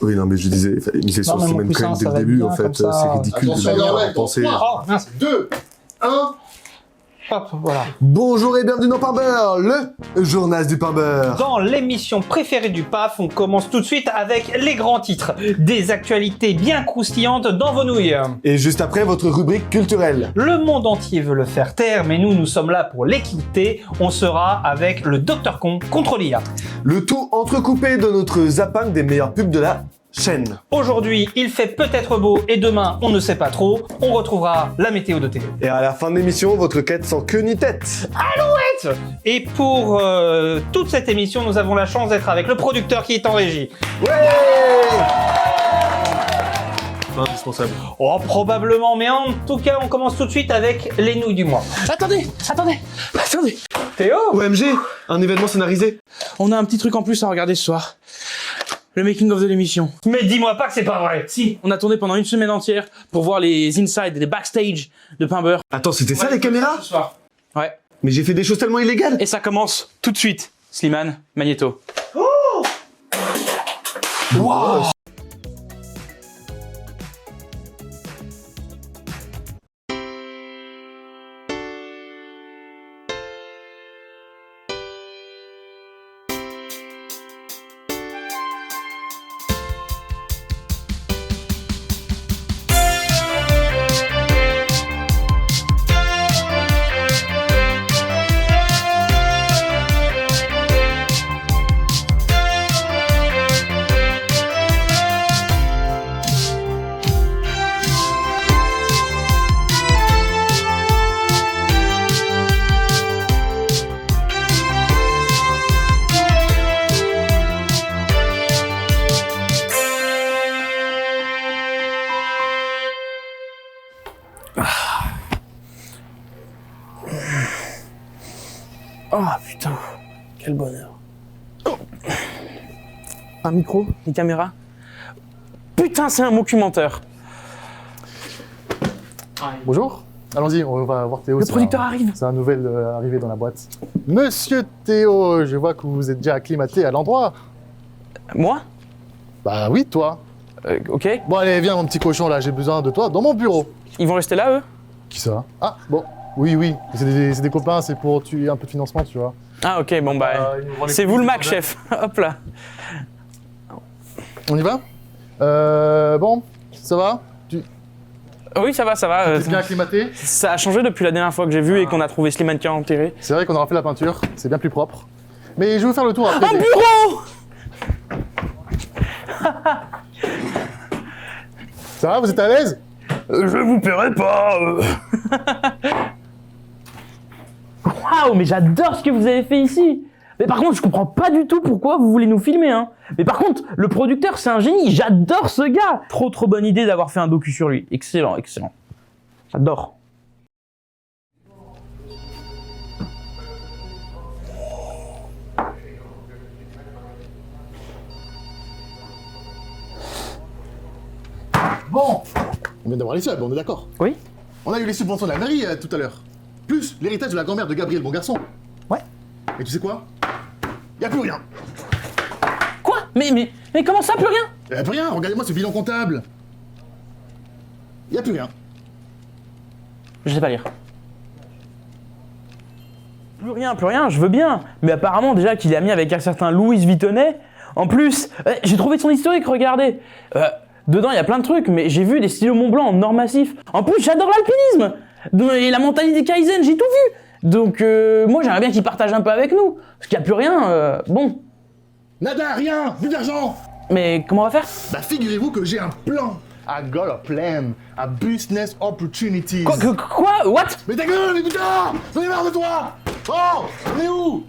Oui, non, mais je disais, miser sur Non, mais mon Slimane poussin, Cohen dès ça le va début, bien, en fait, comme ça. c'est ridicule de Attention, manière Norman, à penser. Oh, mince. 2, 1. Hop, voilà. Bonjour et bienvenue dans Pain Beurre, le journal du Pain Beurre. Dans l'émission préférée du PAF, on commence tout de suite avec les grands titres. Des actualités bien croustillantes dans vos nouilles. Et juste après, votre rubrique culturelle. Le monde entier veut le faire taire, mais nous sommes là pour l'équiter. On sera avec le Dr Con contre l'IA. Le tout entrecoupé de notre zapping des meilleures pubs de la chaîne. Aujourd'hui, il fait peut-être beau et demain, on ne sait pas trop. On retrouvera la météo de télé. Et à la fin de l'émission, votre quête sans queue ni tête. Et pour toute cette émission, nous avons la chance d'être avec le producteur qui est en régie. Ouais. Indispensable. Oh, probablement, mais en tout cas, on commence tout de suite avec les nouilles du mois. Attendez. Théo, OMG, un événement scénarisé. On a un petit truc en plus à regarder ce soir. Le making of de l'émission. mais dis-moi pas que c'est pas vrai. Si, on a tourné pendant une semaine entière pour voir les inside et les backstage de Pain Beurre. Attends, c'était ça les caméras? Ce soir. Ouais. Mais j'ai fait des choses tellement illégales. Et ça commence tout de suite. Slimane, Magneto. Wow. Oh putain, quel bonheur. Oh. Un micro, une caméra. Putain, c'est un documentaire. Bonjour, allons-y, on va voir Théo. Le producteur arrive. C'est un nouvel arrivé dans la boîte. Monsieur Théo, je vois que vous êtes déjà acclimaté à l'endroit. Moi Bah oui, toi. Ok. Bon allez, viens mon petit cochon là, j'ai besoin de toi dans mon bureau. Ils vont rester là, eux? Qui ça? Ah, bon, oui, c'est des copains, c'est pour tuer un peu de financement, tu vois. Ah ok, bon bah, ils nous vendent les c'est vous le petits Mac, chef. Hop là. On y va? Bon, ça va? Oui, ça va. T'es bien acclimaté? Ça a changé depuis la dernière fois que j'ai vu et qu'on a trouvé Slimane qui a enterré. C'est vrai qu'on aura fait la peinture, c'est bien plus propre. Mais je vais vous faire le tour après. Un bureau! Ça va, vous êtes à l'aise? Je vous paierai pas. Waouh, mais j'adore ce que vous avez fait ici. Mais par contre, je comprends pas du tout pourquoi vous voulez nous filmer, hein. Mais par contre, le producteur, c'est un génie. J'adore ce gars. Trop bonne idée d'avoir fait un docu sur lui. Excellent. J'adore. Bon, on vient d'avoir les subs, on est d'accord? Oui. On a eu les subventions de la mairie tout à l'heure. Plus l'héritage de la grand-mère de Gabriel, bon garçon. Ouais. Et tu sais quoi? Y a plus rien. Quoi? Mais comment ça, plus rien? Y a plus rien, regardez-moi ce bilan comptable. Y a plus rien. Je sais pas lire. Plus rien, je veux bien. Mais apparemment, déjà qu'il est ami avec un certain Louis Vuittonnet. En plus, j'ai trouvé son historique, regardez. Dedans, il y a plein de trucs, mais j'ai vu des stylos Montblanc en or massif. En plus, j'adore l'alpinisme. Et la mentalité Kaizen, j'ai tout vu. Donc, moi, j'aimerais bien qu'il partage un peu avec nous. Parce qu'il n'y a plus rien, bon. Nada, rien, plus d'argent. Mais comment on va faire? Bah figurez-vous que j'ai un plan. I got a plan, a business opportunities. Quoi? What? Mais ta gueule, mais putain! J'en ai marre de toi! Oh! On est où?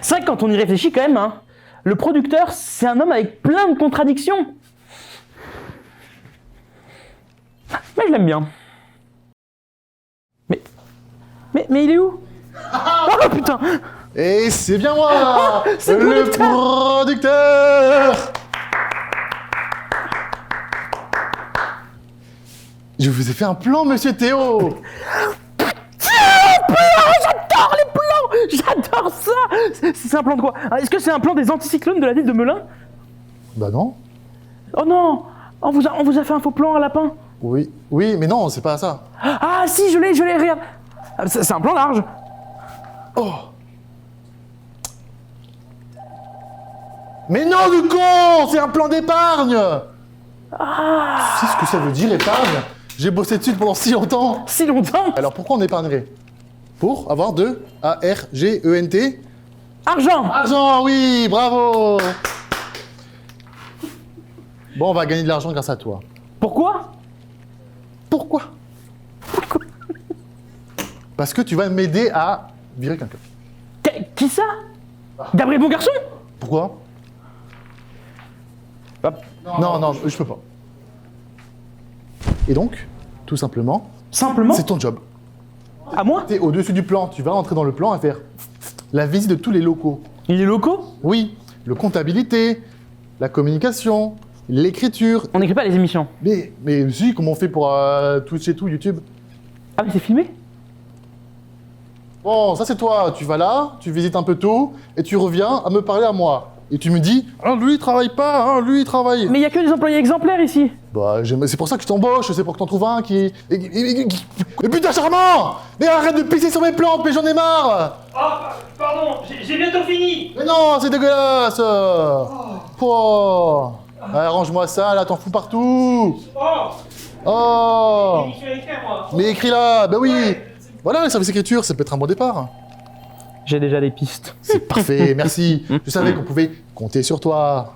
C'est vrai que quand on y réfléchit quand même, hein, le producteur, c'est un homme avec plein de contradictions. Mais je l'aime bien. Mais il est où? Oh putain! Et c'est bien moi! c'est le le producteur! Je vous ai fait un plan, monsieur Théo! J'adore les plans! J'adore J'adore ça. C'est un plan de quoi? Est-ce que c'est un plan des anticyclones de la ville de Melun? Bah non. Oh non, on vous a fait un faux plan à lapin. Oui, oui, mais non, c'est pas ça. Ah si, je l'ai, regarde. C'est un plan large. Oh. Mais non, du con, c'est un plan d'épargne. Ah, Tu sais ce que ça veut dire, épargne? J'ai bossé dessus pendant si longtemps. si longtemps. Alors pourquoi on épargnerait? Pour avoir de A-R-G-E-N-T. Argent. Argent, oui, bravo. Bon, on va gagner de l'argent grâce à toi. Pourquoi? Pourquoi? Parce que tu vas m'aider à virer quelqu'un. Qui ça? Gabriel Bon Garçon? Pourquoi? Non, je peux pas. Et donc, tout simplement, Simplement? c'est ton job. À moi? T'es au-dessus du plan, tu vas rentrer dans le plan et faire la visite de tous les locaux. Il est locaux? Oui, le comptabilité, la communication, l'écriture. On n'écrit pas les émissions. Mais si, comment on fait pour Twitch et tout, YouTube? Ah mais c'est filmé? Bon, ça c'est toi, tu vas là, tu visites un peu tout, et tu reviens à me parler à moi. Et tu me dis, ah lui il travaille pas, hein, lui il travaille. Mais il y a que des employés exemplaires ici. Bah, c'est pour ça que je t'embauche, c'est pour que t'en trouves un qui... Et putain charmant. Mais arrête de pisser sur mes plantes, mais j'en ai marre. Oh, pardon, j'ai bientôt fini. Mais non, c'est dégueulasse. Oh. Allez, arrange-moi ça, là, t'en fous partout. Oh, Oh. je vais écrire, moi. Mais écris là, bah oui. Voilà, le service écriture, ça peut être un bon départ. J'ai déjà des pistes. C'est parfait, merci. Je savais qu'on pouvait compter sur toi.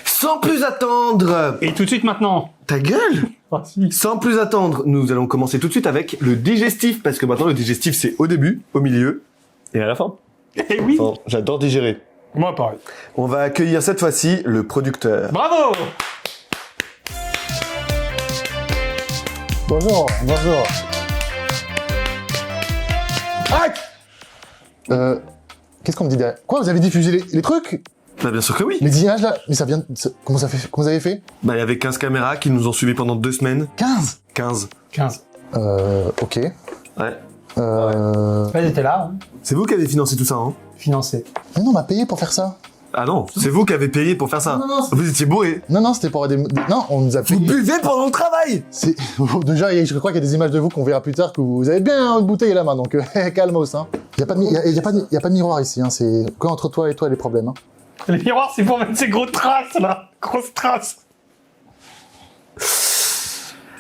Sans plus attendre. Et tout de suite maintenant. Ta gueule. Ah, si. Sans plus attendre, nous allons commencer tout de suite avec le digestif, parce que maintenant le digestif c'est au début, au milieu et à la fin. Eh oui. Enfin, j'adore digérer. Moi, pareil. On va accueillir cette fois-ci le producteur. Bravo. Bonjour, bonjour. Qu'est-ce qu'on me dit derrière? Quoi, vous avez diffusé les trucs? Bah bien sûr que oui. Les images là? Mais ça vient... Comment vous avez fait? Bah il y avait 15 caméras qui nous ont suivis pendant 2 semaines. 15? 15. 15. Ok. Ouais. Elles étaient là, hein. C'est vous qui avez financé tout ça, hein? Financé. Mais non, on m'a payé pour faire ça. Ah non, c'est vous qui avez payé pour faire ça. Non, c'est- Vous étiez bourré. Non, c'était pour des... Non, on nous a Vous payé. buvez pendant le travail. C'est... Déjà, je crois qu'il y a des images de vous qu'on verra plus tard que vous avez bien une bouteille à la main, donc calmos, hein. Y a pas de miroir ici, hein. C'est que entre toi et toi les problèmes, hein. Les miroirs, c'est pour mettre ces gros traces, là. Grosses traces.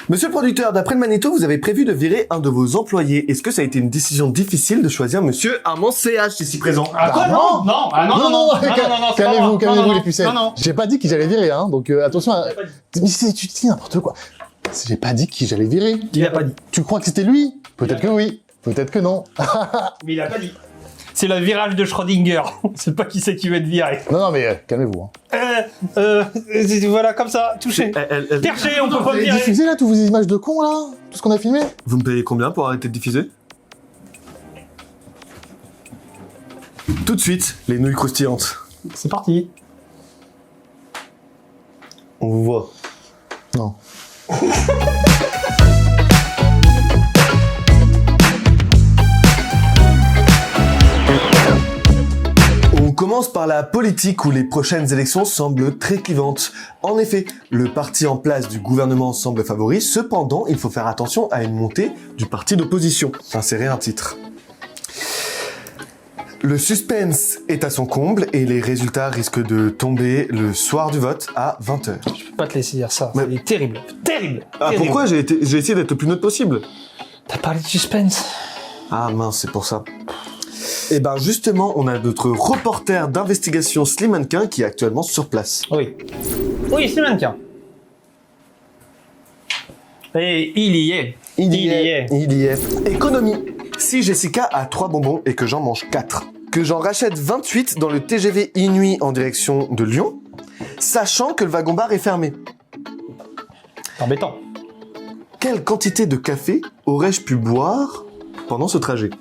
Monsieur le producteur, d'après le Magnéto, vous avez prévu de virer un de vos employés. Est-ce que ça a été une décision difficile de choisir monsieur Armand CH ici présent? Ah, quoi, non? Non, ah, non, c'est pas Calmez-vous, moi. calmez-vous Non, les pucettes. non. J'ai pas dit qu'il j'allais virer, hein, donc attention à... Mais tu dis n'importe quoi. J'ai pas dit qui j'allais virer. Il a pas dit. Tu crois que c'était lui? Peut-être que oui, peut-être que non. Mais il a pas dit. C'est le virage de Schrödinger. On sait pas qui c'est qui va être viré. Non, mais calmez-vous, hein. Voilà, comme ça, touché. Perché, on peut pas Vous me avez virer. diffusé là tous vos images de cons là? Tout ce qu'on a filmé? Vous me payez combien pour arrêter de diffuser? Tout de suite, les nouilles croustillantes. C'est parti. On vous voit. Non. On commence par la politique où les prochaines élections semblent très clivantes. En effet, le parti en place du gouvernement semble favori, cependant il faut faire attention à une montée du parti d'opposition. Insérer un titre. Le suspense est à son comble et les résultats risquent de tomber le soir du vote à 20h. Je peux pas te laisser dire ça. Mais- C'est terrible. Terrible. Ah Terrible. pourquoi j'ai essayé d'être le plus neutre possible? T'as parlé de suspense. Ah mince, c'est pour ça. Et ben justement, on a notre reporter d'investigation Slim Mannequin qui est actuellement sur place. Oui. Oui, c'est mannequin. Et il y est. Il y est. Économie. Si Jessica a 3 bonbons et que j'en mange 4, que j'en rachète 28 dans le TGV Inuit en direction de Lyon, sachant que le wagon-bar est fermé, C'est embêtant. quelle quantité de café aurais-je pu boire pendant ce trajet?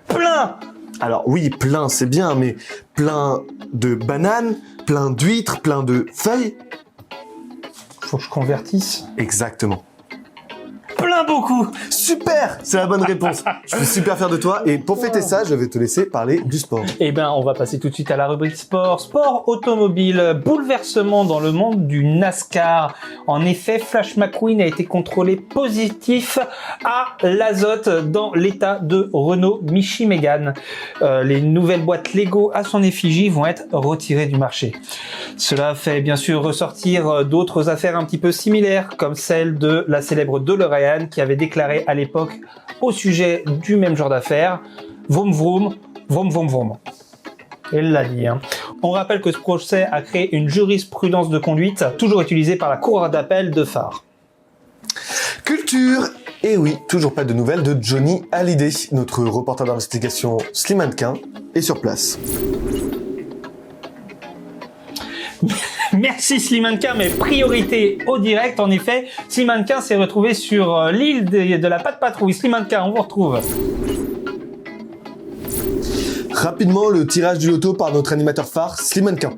Plein. Alors oui, plein c'est bien, mais plein de bananes, plein d'huîtres, plein de feuilles. Faut que je convertisse. Exactement. Plein beaucoup. Super, c'est la bonne réponse. Je suis super fier de toi et pour fêter ça, je vais te laisser parler du sport. Eh ben, on va passer tout de suite à la rubrique sport. Sport automobile, bouleversement dans le monde du NASCAR. En effet, Flash McQueen a été contrôlé positif à l'azote dans l'état de Renault Michigan. Les nouvelles boîtes Lego à son effigie vont être retirées du marché. Cela fait bien sûr ressortir d'autres affaires un petit peu similaires, comme celle de la célèbre DeLorean qui avait déclaré à l'époque au sujet du même genre d'affaires « Vroom vroom, vroom vroom vroom ». Elle l'a dit. Hein. On rappelle que ce procès a créé une jurisprudence de conduite toujours utilisée par la cour d'appel de Phare. Culture. Et oui, toujours pas de nouvelles de Johnny Hallyday. Notre reporter d'investigation Slim Mannequin est sur place. Merci Slimanka, mais priorité au direct. En effet, Slimanka s'est retrouvé sur l'île de la Patte Patrouille. Slimanka, on vous retrouve. Rapidement, le tirage du loto par notre animateur phare, Slim Mannequin.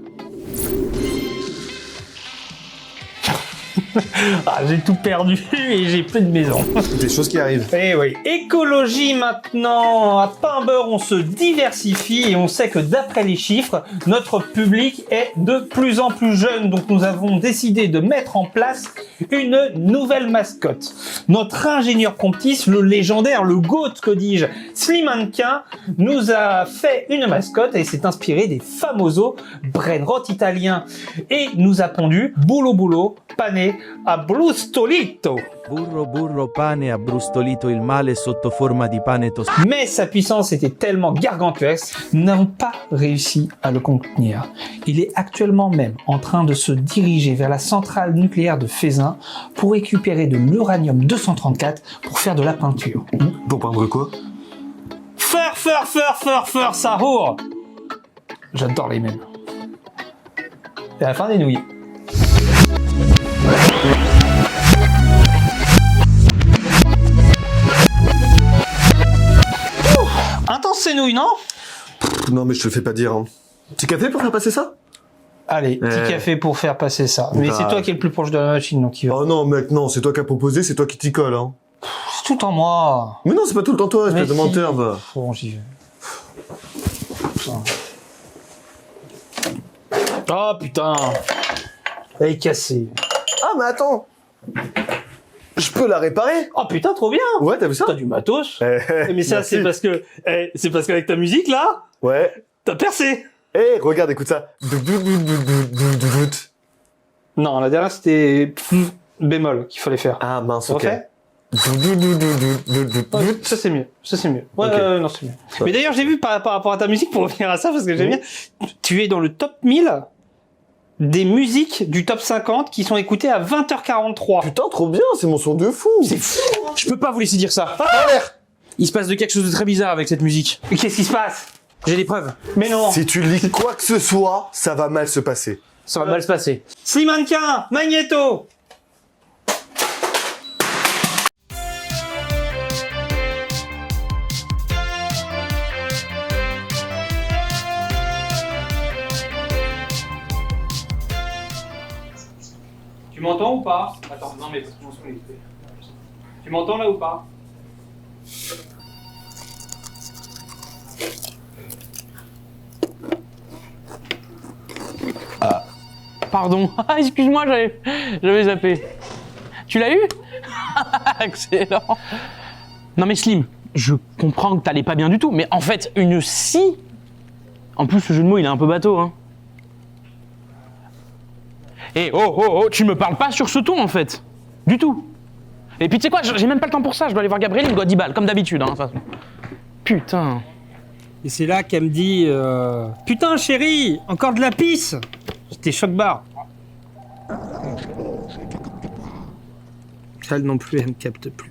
Ah, j'ai tout perdu et j'ai plus de maison. Des choses qui arrivent. Eh oui. Écologie maintenant. À Paimboeuf, on se diversifie et on sait que d'après les chiffres, notre public est de plus en plus jeune. Donc nous avons décidé de mettre en place une nouvelle mascotte. Notre ingénieur promptiste, le légendaire, le GOAT, que dis-je, Slimanka, nous a fait une mascotte et s'est inspiré des famosos brainrot italiens. Et nous a pondu boulot boulot, pane a brustolito. Burro burro pane a brustolito il male sotto forma di pane tostato. Mais sa puissance était tellement gargantuesque, nous n'avons pas réussi à le contenir. Il est actuellement même en train de se diriger vers la centrale nucléaire de Feyzin pour récupérer de l'uranium-234 pour faire de la peinture. Pour peindre quoi? Feur, Sahour. J'adore les mêmes. C'est la fin des nouilles. Intense ces nouilles, non? Non mais je te le fais pas dire. Hein. Petit café pour faire passer ça? Allez, petit café pour faire passer ça. Mais Bah. c'est toi qui es le plus proche de la machine, donc il va. Oh non mec, non, c'est toi qui as proposé, c'est toi qui t'y colle. Hein. C'est tout en moi. Mais non, c'est pas tout le temps toi, espèce de Mais si. menteur. Va. Bon, j'y vais. Oh putain. Elle est cassée. Ah mais attends, je peux la réparer? Oh putain, trop bien. Ouais, t'as vu ça? T'as du matos. Eh, Mais ça, merci. c'est parce qu'avec ta musique là, Ouais. t'as percé. Eh, regarde, écoute ça. Non, la dernière c'était bémol qu'il fallait faire. Ah mince, ok. Refais. Ouais, ça c'est mieux. Ça c'est mieux. Ouais, Ok. non, c'est mieux. Mais d'ailleurs, j'ai vu par rapport à ta musique, pour revenir à ça, parce que j'aime bien, tu es dans le top 1000 des musiques du top 50 qui sont écoutées à 20h43. Putain, trop bien, c'est mon son de fou. C'est fou. Je peux pas vous laisser dire ça. Il se passe de quelque chose de très bizarre avec cette musique. Mais qu'est-ce qui se passe? J'ai des preuves. Mais non. Si tu lis quoi que ce soit, ça va mal se passer. Ça va mal se passer. Slimanka, Magneto. Tu m'entends ou pas? Attends, non mais parce que mon son est coupé. Tu m'entends là ou pas? Pardon. Ah, excuse-moi, j'avais zappé. Tu l'as eu? Excellent. Non mais Slim, je comprends que t'allais pas bien du tout, mais en fait, une scie. En plus, le jeu de mots, il est un peu bateau, hein. Eh, oh, tu me parles pas sur ce ton, en fait. Du tout. Et puis, tu sais quoi, j'ai même pas le temps pour ça, je dois aller voir Gabriel, il me doit 10 balles, comme d'habitude, hein, de toute façon. Putain. Et c'est là qu'elle me dit putain chérie, encore de la pisse. J'étais choc-barre. Elle non plus, elle me capte plus.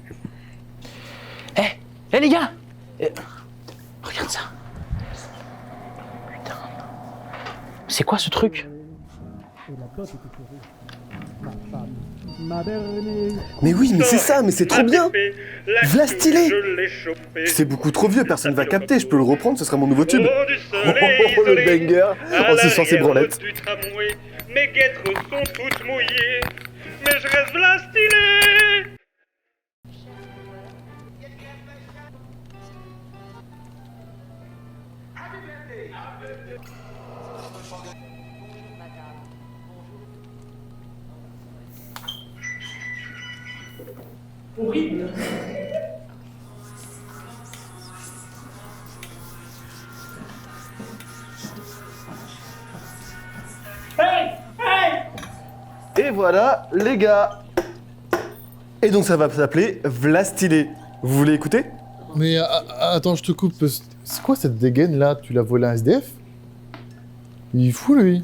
Eh les gars regarde ça. Putain. C'est quoi ce truc? Mais oui, mais c'est ça, mais c'est trop bien. Vlastylé. C'est beaucoup trop vieux, personne va capter, je peux le reprendre, ce sera mon nouveau tube. Oh, le banger. Oh, c'est sur ses branlettes. Mes guêtres sont toutes mouillées, mais je reste Vlastylé. Et voilà, les gars. Et donc ça va s'appeler Vlastylé. Vous voulez écouter? Mais attends, je te coupe. C'est quoi cette dégaine là? Tu l'as volé à un SDF? Il est fou lui.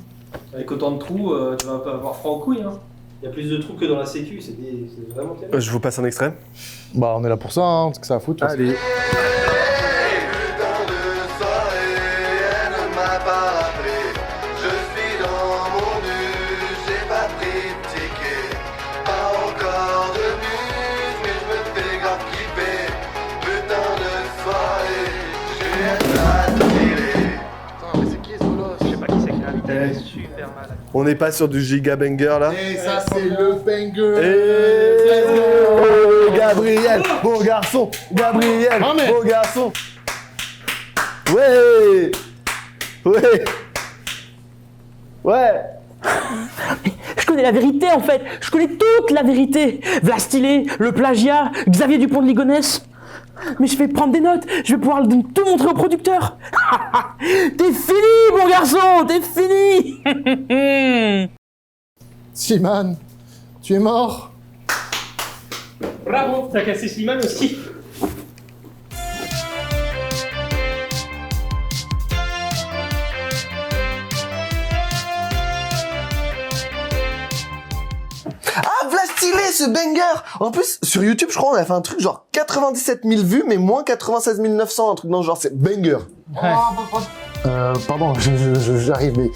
Avec autant de trous, tu vas pas avoir froid aux couilles, hein. Il y a plus de trous que dans la sécu, c'est vraiment terrible. Je vous passe un extrait. Bah on est là pour ça, hein, parce que ça a foutre. Allez. Super mal. On n'est pas sur du giga banger là? Et ça c'est le banger. Et Gabriel, beau garçon, Gabriel, Ah, mais- beau garçon. Ouais, ouais, ouais. Je connais la vérité en fait, je connais toute la vérité. Vlastylé, le plagiat, Xavier Dupont de Ligonnès. Mais je vais prendre des notes, je vais pouvoir tout montrer au producteur. T'es fini mon garçon, t'es fini. Slimane, tu es mort. Bravo, t'as cassé Slimane aussi. Ah, Vlastylé, ce banger. En plus, sur YouTube, je crois, on a fait un truc genre 97 000 vues, mais moins 96 900, un truc dans ce genre, c'est banger. Pardon, j'arrive, mais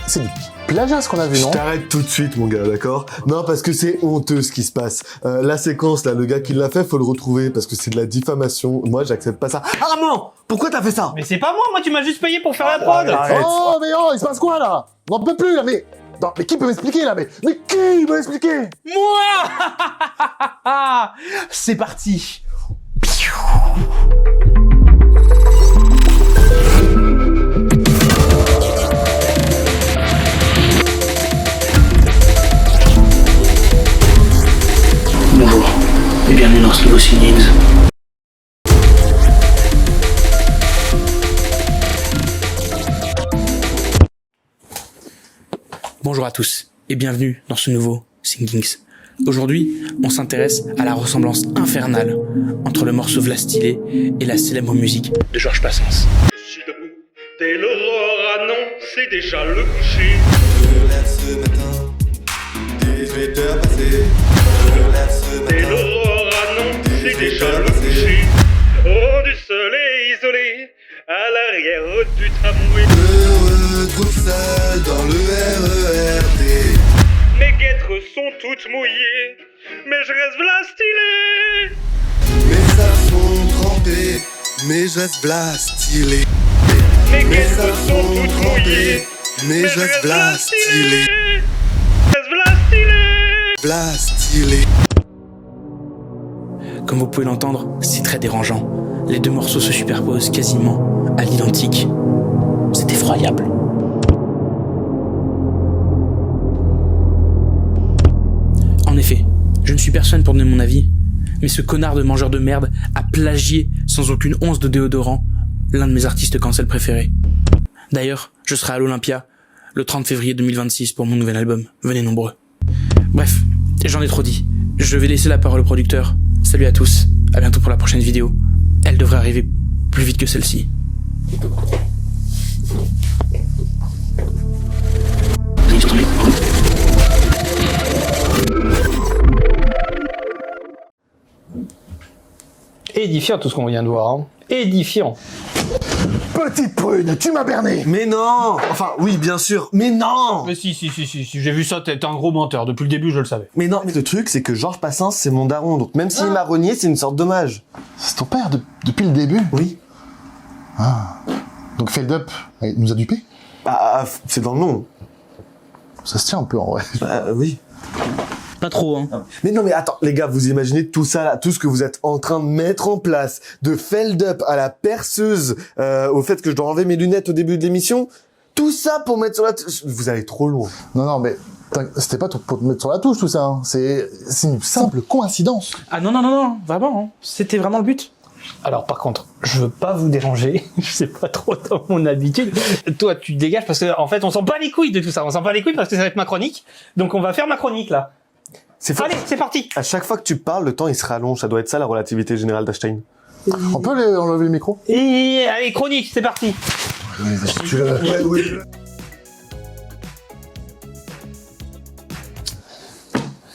c'est du plagiat ce qu'on a vu, Je non? t'arrête tout de suite, mon gars, d'accord? Non, parce que c'est honteux ce qui se passe. La séquence, là, le gars qui l'a fait, faut le retrouver, parce que c'est de la diffamation. Moi, j'accepte pas ça. Armand! Pourquoi t'as fait ça? Mais c'est pas moi, tu m'as juste payé pour faire la prod. Arrête. Oh, mais oh, il se passe quoi là? On n'en peut plus là, mais. Non, mais qui peut m'expliquer là? Mais qui peut m'expliquer? Moi. C'est parti. Bonjour et bienvenue dans ce nouveau Singings. Bonjour à tous et bienvenue dans ce nouveau Singings. Aujourd'hui, on s'intéresse à la ressemblance infernale entre le morceau Vlastylé et la célèbre musique de Georges Brassens. Je suis debout dès l'aurore, ah non, c'est déjà le coucher. Je me lève ce matin, 18h passées. Je me lève ce Dès matin. l'aurore, ah non, c'est déjà le coucher. Oh, du soleil isolé, à l'arrière du tramway. Je me retrouve seul dans le RERD. Mes guêtres sont toutes mouillées, mais je reste Vlastylé. Mes sacs sont trempés, mais je reste Vlastylé. Mes Mes guêtres sacs sont sont toutes trempés, mouillées, mais je reste Vlastylé. Je reste Vlastylé. Vlastylé. Comme vous pouvez l'entendre, c'est très dérangeant. Les deux morceaux se superposent quasiment à l'identique. C'est effroyable. En effet, je ne suis personne pour donner mon avis, mais ce connard de mangeur de merde a plagié sans aucune once de déodorant l'un de mes artistes cancel préférés. D'ailleurs, je serai à l'Olympia le 30 février 2026 pour mon nouvel album. Venez nombreux. Bref, j'en ai trop dit. Je vais laisser la parole au producteur. Salut à tous, à bientôt pour la prochaine vidéo. Elle devrait arriver plus vite que celle-ci. Édifiant tout ce qu'on vient de voir, hein. Édifiant. Petite prune, tu m'as berné. Mais non. Enfin, oui, bien sûr. Mais non. Mais si, j'ai vu ça, t'es un gros menteur. Depuis le début, je le savais. Mais non, mais le truc, c'est que Georges Passens, c'est mon daron. Donc même s'il m'a renié, c'est une sorte d'hommage. C'est ton père depuis le début. Oui. Donc Feldup nous a dupés. Ah, c'est dans le nom. Ça se tient un peu en vrai. Bah, oui. Pas trop, hein. Mais non, mais attends, les gars, vous imaginez tout ça là, tout ce que vous êtes en train de mettre en place, de Feldup à la perceuse, au fait que je dois enlever mes lunettes au début de l'émission, tout ça pour mettre sur la... Vous allez trop loin. Non, mais c'était pas pour te mettre sur la touche tout ça. Hein. C'est une simple coïncidence. Ah non, vraiment, hein. C'était vraiment le but. Alors par contre, je veux pas vous déranger, je sais pas trop dans mon habitude. Toi, tu te dégages parce que en fait, on s'en bat les couilles de tout ça. On s'en bat les couilles parce que ça va être ma chronique. Donc on va faire ma chronique là. Allez, c'est parti. À chaque fois que tu parles, le temps il se rallonge. Ça doit être ça la relativité générale d'Einstein. On peut enlever le micro? Et allez, chronique, c'est parti.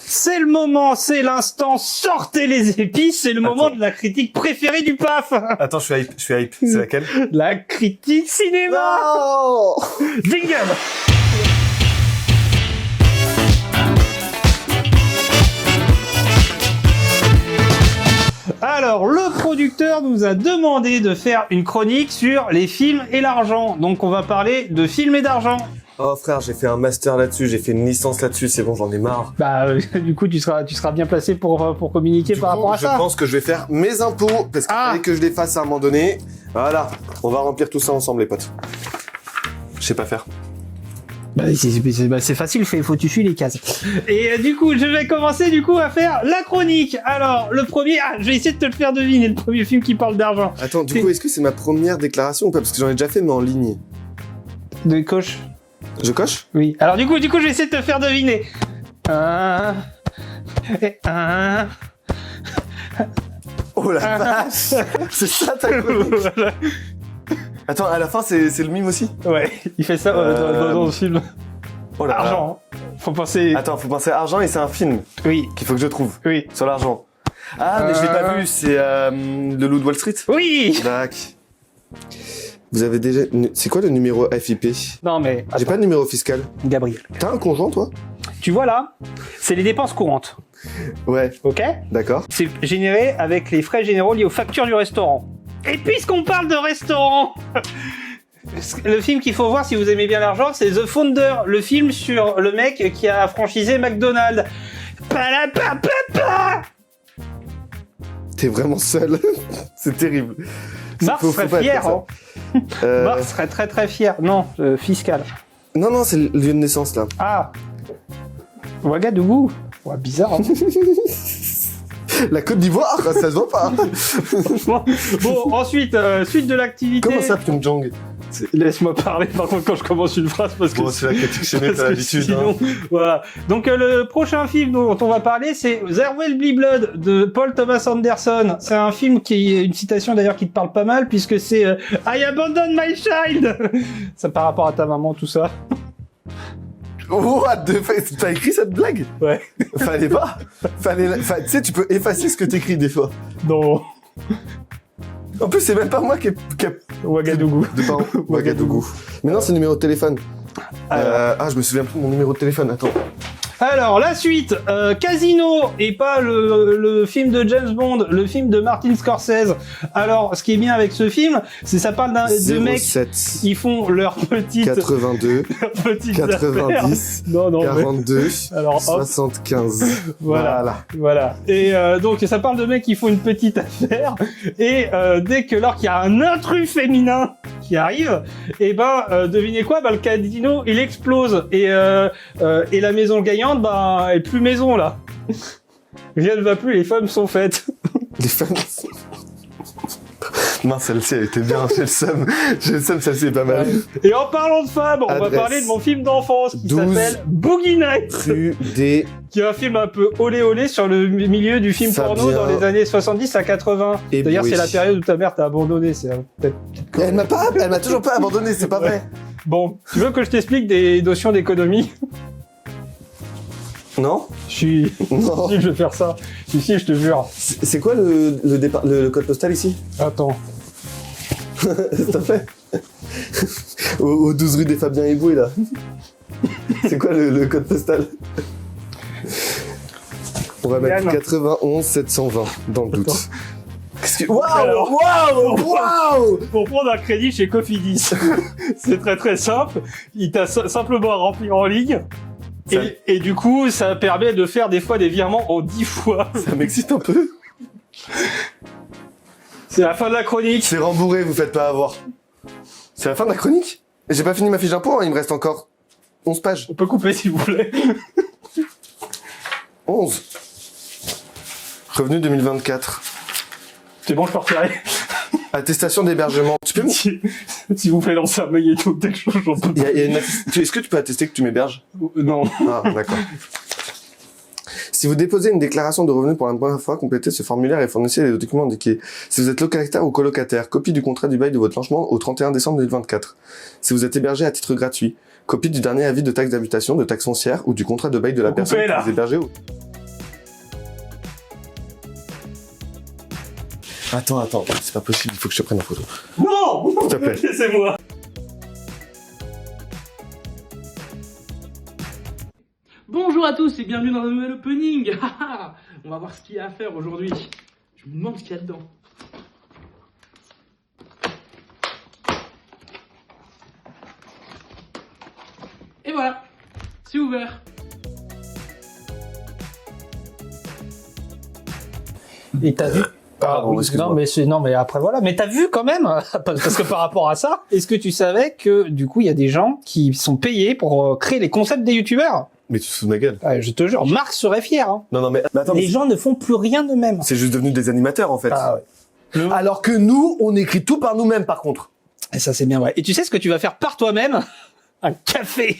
C'est le moment, c'est l'instant, sortez les épices, c'est le moment de la critique préférée du PAF. Attends, je suis hype. C'est laquelle? La critique cinéma. Non. Jingle. Alors, le producteur nous a demandé de faire une chronique sur les films et l'argent. Donc, on va parler de films et d'argent. Oh frère, j'ai fait un master là-dessus, j'ai fait une licence là-dessus, c'est bon, j'en ai marre. Bah, du coup, tu seras bien placé pour communiquer par rapport à ça. Je pense que je vais faire mes impôts, parce qu'il fallait que je les fasse à un moment donné. Voilà, on va remplir tout ça ensemble, les potes. Je sais pas faire. Bah, c'est facile, faut que tu suis les cases. Et du coup, je vais commencer à faire la chronique. Alors, le premier, je vais essayer de te le faire deviner, le premier film qui parle d'argent. Attends, du coup, est-ce que c'est ma première déclaration ou pas? Parce que j'en ai déjà fait, mais en ligne. De coche. Je coche? Oui. Alors du coup, je vais essayer de te faire deviner. Oh la vache. C'est ça ta chronique? Attends, à la fin, c'est le mime aussi? Ouais, il fait ça dans le film. Oh là là. Argent. Faut penser... Attends, faut penser à argent et c'est un film Oui. qu'il faut que je trouve. Oui. Sur l'argent. Ah, mais je l'ai pas vu, c'est Le Loup de Wall Street? Oui. Dac. Vous avez déjà... C'est quoi le numéro FIP? Non mais... J'ai pas de numéro fiscal. Gabriel. T'as un conjoint, toi? Tu vois là, c'est les dépenses courantes. Ouais, Ok? d'accord. C'est généré avec les frais généraux liés aux factures du restaurant. Et puisqu'on parle de restaurant, le film qu'il faut voir si vous aimez bien l'argent, c'est The Founder, le film sur le mec qui a franchisé McDonald's. Palapapapa. T'es vraiment seul. C'est terrible. Mars Faut serait pas être fier, comme hein. ça. Mars serait très très fier. Non, fiscal. Non, c'est le lieu de naissance, là. Ah. Ouagadougou. Ouais, bizarre, hein. La Côte d'Ivoire, ça se voit pas. Bon, ensuite, suite de l'activité... Comment ça, Pyongyang? Laisse-moi parler, par contre, quand je commence une phrase, parce que... Bon, c'est la critique chez nous, parce t'as que l'habitude. sinon, Hein. voilà. Donc, le prochain film dont on va parler, c'est There Will Be Blood de Paul Thomas Anderson. C'est un film qui est une citation d'ailleurs qui te parle pas mal, puisque c'est I abandoned my child. Ça par rapport à ta maman, tout ça. What the fuck? T'as écrit cette blague? Ouais. Fallait pas. Tu sais, tu peux effacer ce que t'écris des fois. Non. En plus, c'est même pas moi qui ai... Ouagadougou. De parents. Ouagadougou. Mais non, c'est le numéro de téléphone. Alors. Je me souviens plus de mon numéro de téléphone, attends. Alors, la suite, Casino, et pas le film de James Bond, le film de Martin Scorsese. Alors, ce qui est bien avec ce film, c'est ça parle de mecs, 07 ils font leur petite... 82 petite 90 non, mais- 42 Alors, hop. 75. Voilà. Et donc, ça parle de mecs qui font une petite affaire, et dès que lors qu'il y a un intrus féminin qui arrive, et devinez quoi, le casino, il explose, et la maison gagnante, est plus maison, là. Rien ne va plus, les femmes sont faites. Les femmes... Non, celle-ci, elle était bien, j'ai le seum, celle-ci est pas mal. Et en parlant de femmes, on va Adresse. parler de mon film d'enfance qui 12 s'appelle Boogie Nights, Rue des... qui est un film un peu olé sur le milieu du film Fabien porno dans les années 70 à 80. et D'ailleurs, Bruy. c'est la période où ta mère t'a abandonné, c'est peut-être... Elle m'a toujours pas abandonné, c'est pas vrai. Bon, tu veux que je t'explique des notions d'économie? Non? Si, Non. je vais faire ça. Si, je te jure. C'est quoi le code postal ici? Attends. S'il te plaît. Au 12 rue des Fabiens Eboué, là. C'est quoi le code postal? On va mettre 91 720, dans le doute. Waouh! Pour prendre un crédit chez Cofidis, c'est très très simple. Il t'a simplement à remplir en ligne. Et du coup, ça permet de faire des fois des virements en 10 fois. Ça m'excite un peu. C'est la fin de la chronique. C'est rembourré, vous faites pas avoir. C'est la fin de la chronique? Et j'ai pas fini ma fiche d'impôt, hein, il me reste encore 11 pages. On peut couper s'il vous plaît. 11. Revenu 2024. C'est bon, je peux retirer. Attestation d'hébergement. Tu peux me... S'il vous plaît, lancez un magnéto ou quelque chose. J'en peux Il y a une Est-ce que tu peux attester que tu m'héberges? Non. Ah, d'accord. Si vous déposez une déclaration de revenus pour la première fois, complétez ce formulaire et fournissez les documents indiqués. Si vous êtes locataire ou colocataire, copie du contrat du bail de votre logement au 31 décembre 2024. Si vous êtes hébergé à titre gratuit, copie du dernier avis de taxe d'habitation, de taxe foncière ou du contrat de bail de la personne coupez, que là. vous hébergez. Attends, c'est pas possible, il faut que je te prenne en photo. Non! S'il te plaît. Laissez-moi. Bonjour à tous et bienvenue dans un nouvel opening. On va voir ce qu'il y a à faire aujourd'hui. Je me demande ce qu'il y a dedans. Et voilà, c'est ouvert. Et t'as vu? Pardon, excuse-moi. non, mais après voilà. Mais t'as vu quand même, parce que par rapport à ça, est-ce que tu savais que du coup il y a des gens qui sont payés pour créer les concepts des youtubeurs? Mais tu te fous de ma gueule. Ouais, je te jure, Marc serait fier. Hein. Non, mais attends, Les gens ne font plus rien d'eux-mêmes. c'est juste devenu des animateurs en fait. Ah ouais. Alors que nous, on écrit tout par nous-mêmes par contre. Et ça c'est bien vrai. Et tu sais ce que tu vas faire par toi-même? Un café.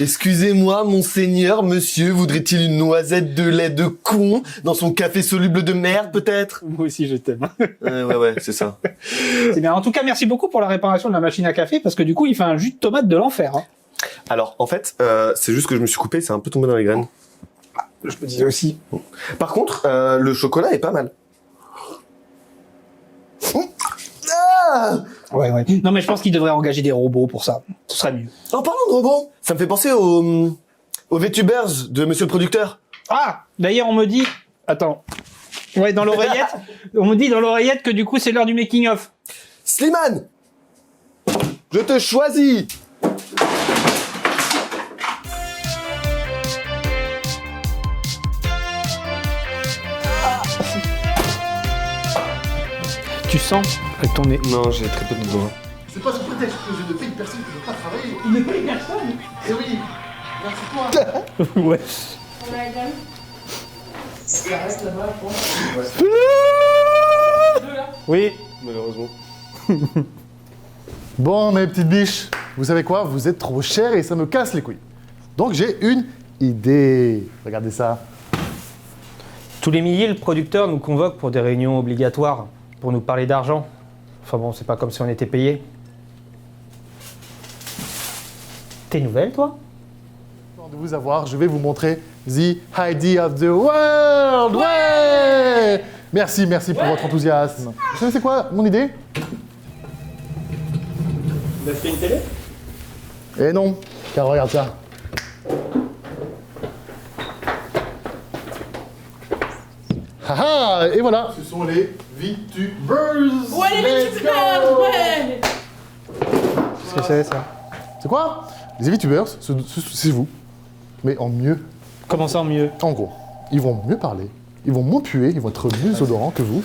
Excusez-moi, monseigneur, monsieur, voudrait-il une noisette de lait de con dans son café soluble de merde, peut-être? Moi aussi je t'aime. Ouais, c'est ça. C'est bien. En tout cas, merci beaucoup pour la réparation de la machine à café parce que du coup, il fait un jus de tomate de l'enfer. Hein. Alors, en fait, c'est juste que je me suis coupé, c'est un peu tombé dans les graines. Je me disais aussi. Par contre, le chocolat est pas mal. Ah! Ouais. Non, mais je pense qu'il devrait engager des robots pour ça. Ce serait mieux. En parlant de robots, ça me fait penser aux VTubers de monsieur le producteur. Ah, d'ailleurs, on me dit... Attends. Ouais, dans l'oreillette. On me dit dans l'oreillette que du coup, c'est l'heure du making-of. Slimane, je te choisis. Tu sens avec ton nez. Non, j'ai très peu de doigts. C'est pas sous prétexte que je ne paye personne qui ne veut pas travailler. Il ne paye personne. Eh oui, merci toi. Ouais. Oui. Malheureusement. Bon, mes petites biches, vous savez quoi? Vous êtes trop chers et ça me casse les couilles. Donc j'ai une idée. Regardez ça. Tous les milliers, le producteur nous convoque pour des réunions obligatoires, pour nous parler d'argent. Enfin bon, c'est pas comme si on était payé. T'es nouvelle, toi? Avant de vous avoir, je vais vous montrer the idea of the world. Ouais! Merci pour votre enthousiasme. Vous savez c'est quoi mon idée? D'acheter une télé? Eh non, car regarde ça. Haha, et voilà, ce sont les VTubers. Ouais, les VTubers, ouais. Qu'est-ce que c'est, ça? C'est quoi? Les VTubers, c'est vous, mais en mieux. Comment ça, en mieux? En gros, ils vont mieux parler, ils vont moins puer, ils vont être mieux odorants que vous.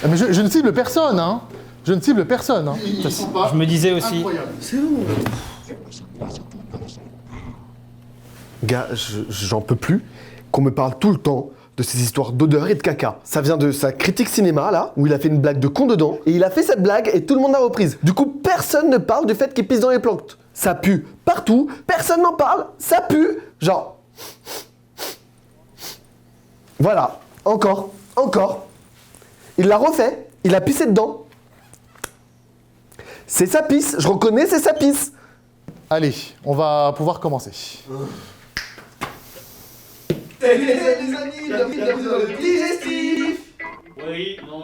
Ah, mais je ne cible personne, hein. Je ne cible personne, hein. Je me disais aussi. Incroyable. C'est bon. Gars, j'en peux plus qu'on me parle tout le temps de ces histoires d'odeur et de caca. Ça vient de sa critique cinéma, là, où il a fait une blague de con dedans, et il a fait cette blague et tout le monde l'a reprise. Du coup, personne ne parle du fait qu'il pisse dans les plantes. Ça pue partout, personne n'en parle, ça pue, genre... Voilà, encore. Il l'a refait, il a pissé dedans. C'est sa pisse, je reconnais, c'est sa pisse. Allez, on va pouvoir commencer. Les amis, bienvenue dans le digestif. Oui, non, on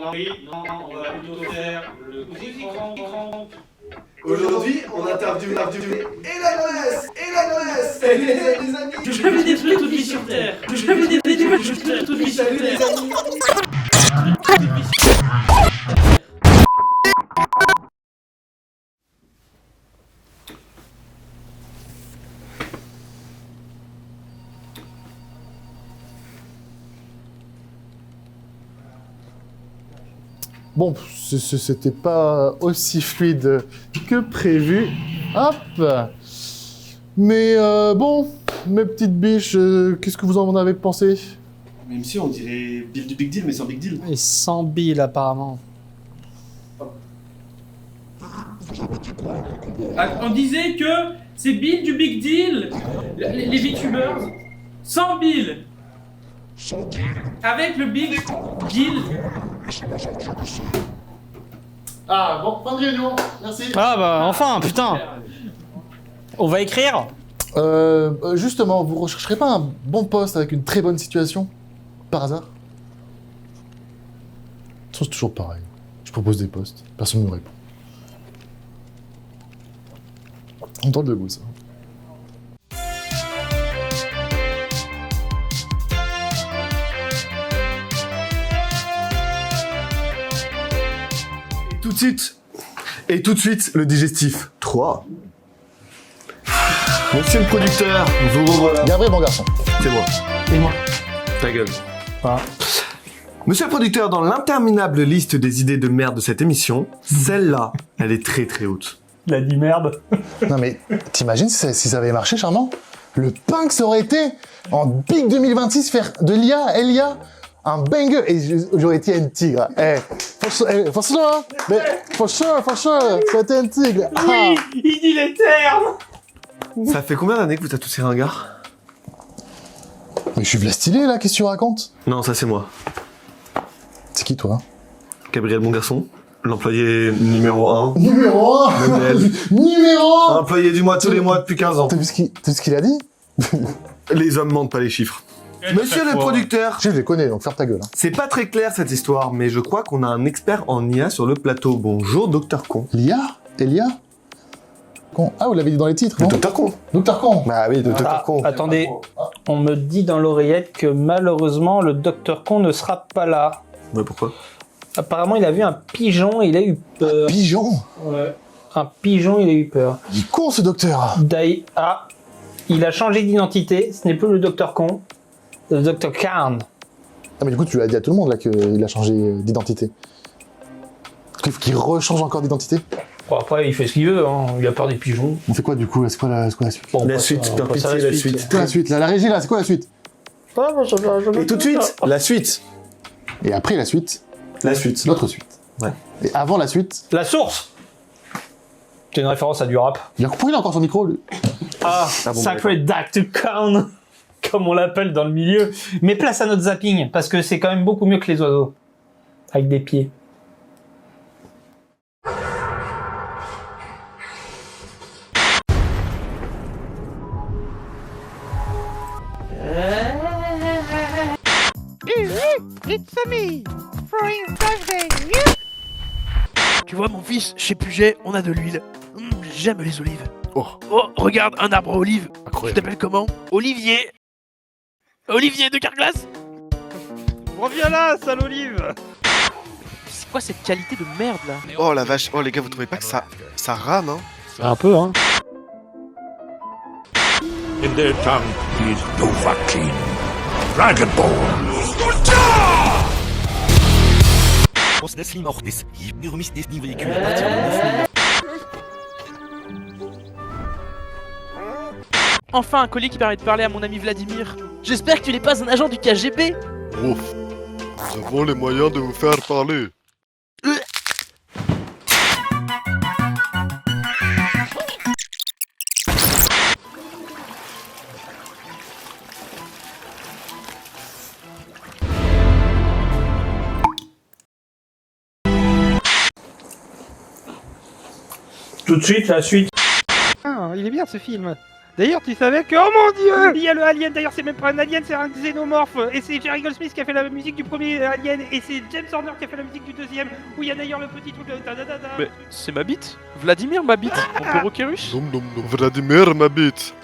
va plutôt faire le Aujourd'hui, on interviewe Elon Musk. Salut les amis. Je vais détruire toute vie sur Terre. Je vais détruire toute vie sur Terre. Bon, c'était pas aussi fluide que prévu. Hop. Mais bon, mes petites biches, qu'est-ce que vous en avez pensé? Mais monsieur, on dirait Bill du Big Deal, mais sans Big Deal. Et sans Bill, apparemment. On disait que c'est Bill du Big Deal. Les VTubers. Sans Bill. Avec le Big Deal. Ah, bon, fin de réunion, merci. Ah bah enfin, putain. On va écrire. Justement, vous rechercherez pas un bon poste avec une très bonne situation? Par hasard? C'est toujours pareil. Je propose des postes, personne ne me répond. On tente le goût, ça. Et tout de suite, le digestif. 3. Monsieur le producteur, vous revoilà. Bien vrai, bon garçon. C'est moi. Et moi. Ta gueule. Monsieur le producteur, dans l'interminable liste des idées de merde de cette émission, celle-là, elle est très très haute. Il a dit merde. Non mais, t'imagines si ça avait marché, Charmant? Le pain que ça aurait été en Big 2026, faire de l'IA, un banger, et j'aurais été un tigre. For sure, hein. Mais for sure, ça aurait été un tigre. Oui, il dit les termes. Ça fait combien d'années que vous êtes tous ces ringards? Mais je suis v'là stylé, là, qu'est-ce que tu racontes? Non, ça c'est moi. C'est qui, toi? Gabriel Bon Garçon, l'employé numéro 1. Numéro 1. Manuel. Numéro 1. Employé du mois tous les mois depuis 15 ans. T'as vu ce qu'il a dit? Les hommes mentent pas les chiffres. Monsieur le producteur, Je les connais, donc ferme ta gueule. Hein. c'est pas très clair cette histoire, mais je crois qu'on a un expert en IA sur le plateau. Bonjour, Docteur Con. L'IA? Elia? Con. Ah, vous l'avez dit dans les titres, non? Docteur Con. Docteur Con. Bah oui, Docteur Ah, Con. attendez, on me dit dans l'oreillette que malheureusement le docteur Con ne sera pas là. Ouais, pourquoi? Apparemment, il a vu un pigeon et il a eu peur. Pigeon. Ouais. Un pigeon, il a eu peur. Il est con, ce docteur. Ah, il a changé d'identité. Ce n'est plus le docteur Con, le docteur Karn. Ah, mais du coup, tu l'as dit à tout le monde, là, qu'il a changé d'identité. Qu'il rechange encore d'identité. Bon, après, il fait ce qu'il veut. Hein. Il a peur des pigeons. On fait quoi, du coup? C'est quoi la suite? Bon, on La passe suite, à- on par passe à pitié, la suite. C'est quoi la suite? La régie, là, c'est quoi la suite? Et tout de suite, la suite. Et après la suite, La suite. l'autre suite. Ouais. Et avant la suite, La source. C'est une référence à du rap. pourquoi il a encore son micro, lui? Ah, bon, Sacred Dr. Karn, comme on l'appelle dans le milieu. Mais place à notre zapping, parce que c'est quand même beaucoup mieux que les oiseaux. Avec des pieds. Tu vois, mon fils, chez Puget, on a de l'huile. J'aime les olives. Oh. Regarde, un arbre à olives. Tu Incroyable. t'appelles comment? Olivier. Olivier de Carglass. Reviens là, sale olive. C'est quoi cette qualité de merde, là? Oh la vache, oh les gars, vous trouvez pas que ça rame, hein? Un peu, hein. In their tongue is Dovahkiin. Dragon Ball. Enfin, un collier qui permet de parler à mon ami Vladimir. J'espère que tu n'es pas un agent du KGB. Ouf. Nous avons les moyens de vous faire parler. Tout de suite, la suite. Ah, il est bien ce film. D'ailleurs, tu savais que... Oh mon dieu! Il y a le Alien, d'ailleurs c'est même pas un Alien, c'est un xénomorphe. Et c'est Jerry Goldsmith qui a fait la musique du premier Alien. Et c'est James Horner qui a fait la musique du deuxième. Où il y a d'ailleurs le petit truc... Mais c'est ma bite. Vladimir ma bite. Mon perroquet russe. Nom, nom, nom. Vladimir m'habite.